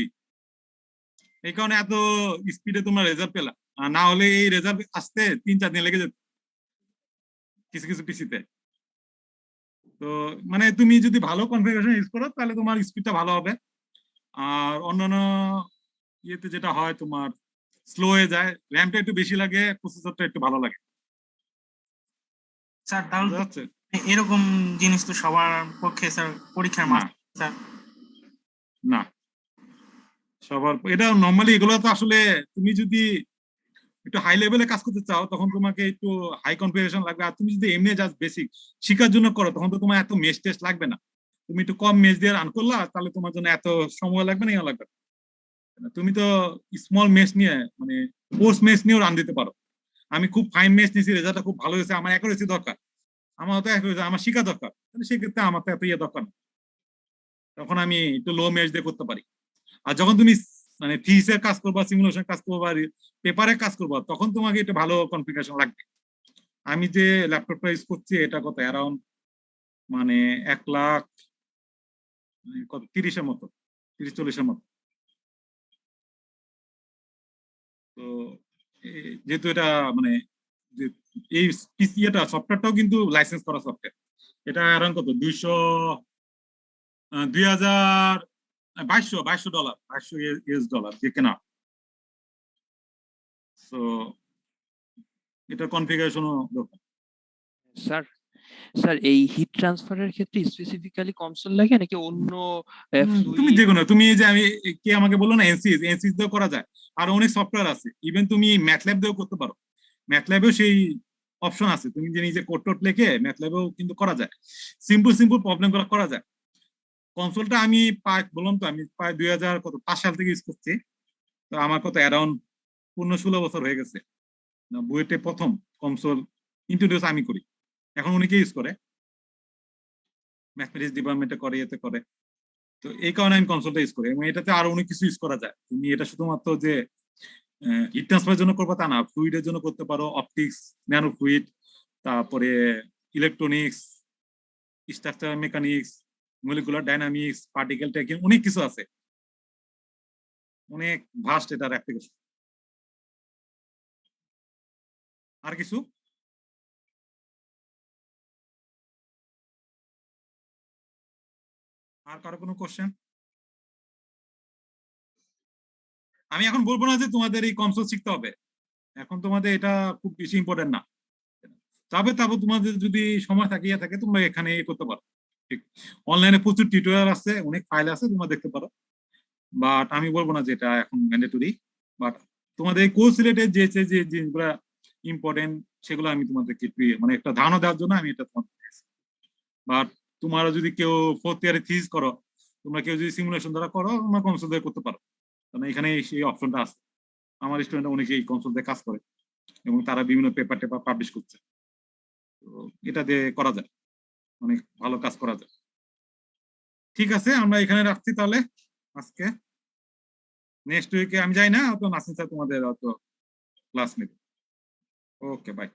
এই কারণে এত স্পিডে তোমরা রেজাল্ট পেলা, আর না হলে এই রেজাল্ট আসতে 3-4 দিন লেগে যেত কিছু কিছু পিসিতে। তো মানে তুমি যদি ভালো কনফিগারেশন ইউজ করো তাহলে তোমার স্পিডটা ভালো হবে। আর অন্যান্য ইয়েতে যেটা হয় তোমার স্লো হয়ে যায়, র্যামটা একটু বেশি লাগে, প্রসেসরটা একটু ভালো লাগে। স্যার তাহলে বুঝা তো যাচ্ছে? এরকম জিনিস তো সবার পক্ষে স্যার পরীক্ষার না মাস স্যার। না, সবার এটা নর্মালি এগুলো তো আসলে তুমি যদি একটু হাই লেভেলে কাজ করতে চাও তখন তোমাকে একটু হাই কনফিগারেশন লাগবে। আর তুমি যদি এমনি জাস্ট বেসিক শিখার জন্য করো তখন তো তোমার এত মেশ টেস্ট লাগবে না। তুমি একটু কম মেশ দিয়ে রান করলা তাহলে তোমার জন্য এত সময় লাগবে না, ইয়া লাগবে না। তুমি তো স্মল মেশ নিয়ে মানে কোর্স মেশ নিয়েও রান দিতে পারো। আমি খুব ফাইন মেশ নিয়েছি, রেজাল্টটা খুব ভালো হয়েছে, আমার অ্যাকুরেসি দরকার, আমার তো অ্যাকুরেসি আমার শিখা দরকার, তাহলে সেক্ষেত্রে আমার তো এত ইয়ে দরকার না, তখন আমি একটু লো মেশ দিয়ে করতে পারি। আর যখন তুমি মানে থিসিসের কাজ করবা, সিমুলেশন কাজ করবা, পেপারে কাজ করবা, তখন তোমাকে একটু ভালো কনফিগারেশন লাগবে। আমি যে ল্যাপটপটা ইউজ করছি এটা কত অ্যারাউন্ড মানে 1 লাখ কত 30-এর মতো, 30-40-এর মতো। তো যেহেতু এটা মানে যে এই এটা সফটওয়্যারটাও কিন্তু লাইসেন্স করা সফটওয়্যার, এটা অ্যারাউন্ড কত 2200 US ডলার দিয়ে কেনা। তো এটা কনফিগারেশনও দরকার। স্যার স্যার এই হিট ট্রান্সফারের ক্ষেত্রে স্পেসিফিক্যালি কনসোল লাগে নাকি অন্য তুমি যে কোনো, তুমি যে আমি কে আমাকে বললো না এনসিস দিয়েও করা যায়, আর অনেক সফটওয়্যার আছে, ইভেন তুমি ম্যাথল্যাব দিয়েও করতে পারো। ম্যাথল্যাবেও সেই অপশন আছে, তুমি যে নিজে কোড টোড লিখে ম্যাথল্যাবেও কিন্তু করা যায়, সিম্পল প্রবলেম গুলো করা যায়। কনসোলটা আমি বললাম তো আমি প্রায় 2005 সাল থেকে ইউজ করছি। তো আমার কত অ্যারাউন্ড 15-16 বছর হয়ে গেছে। বুয়েটে প্রথম কনসোল ইন্ট্রোডিউস আমি করি, এখন অনেকে ইউজ করে, ম্যাথমেটিক্স ডিপার্টমেন্টে করে, এতে করে। তো এই কারণে আমি কনসোলটা ইউজ করি, এবং এটাতে আরো অনেক কিছু ইউজ করা যায়। তুমি এটা শুধুমাত্র যে হিট ট্রান্সফারের জন্য করবা তা না, ফ্লুইডের জন্য করতে পারো, অপটিক্স, ন্যানো ফ্লুইড, তারপরে electronics, structure mechanics, molecular dynamics, particle taking, অনেক কিছু আছে, অনেক ভাস্ট এটার অ্যাপ্লিকেশন। আর কিছু? আর কারো কোনো কোশ্চেন? আমি এখন বলবো না যে তোমাদের এই কনসোল শিখতে হবে, এখন তোমাদের এটা খুব বেশি ইম্পর্টেন্ট না। তবে তোমাদের যদি সময় থাকিয়ে থাকে তোমরা এখানে করতে পারো, অনলাইনে প্রচুর টিউটোরিয়াল আছে, অনেক ফাইল আছে, তোমরা দেখতে পারো। বাট আমি বলবো না যে এটা এখন ম্যান্ডেটরি, বাট তোমাদের কোর্স রিলেটেড যে জিনিসগুলো ইম্পর্টেন্ট সেগুলো আমি তোমাদেরকে মানে একটা ধারণা দেওয়ার জন্য আমি এটা তোমাদের দিয়েছি। বাট তোমরা যদি কেউ 4th ইয়ারে থিস করো, তোমরা কেউ যদি সিমুলেশন দ্বারা করো, তোমরা কনসোল দিয়ে করতে পারো, কারণ এখানে সেই অপশনটা আছে। আমার স্টুডেন্ট অনেকে এই কনসোল দিয়ে কাজ করে এবং তারা বিভিন্ন পেপার টেপার পাবলিশ করছে। তো এটা দিয়ে করা যায়, অনেক ভালো কাজ করা যায়। ঠিক আছে, আমরা এখানে রাখছি তাহলে আজকে। নেক্সট উইকে আমি যাই না, তো নাসিম স্যার তোমাদের ক্লাস নেবে। ওকে, বাই।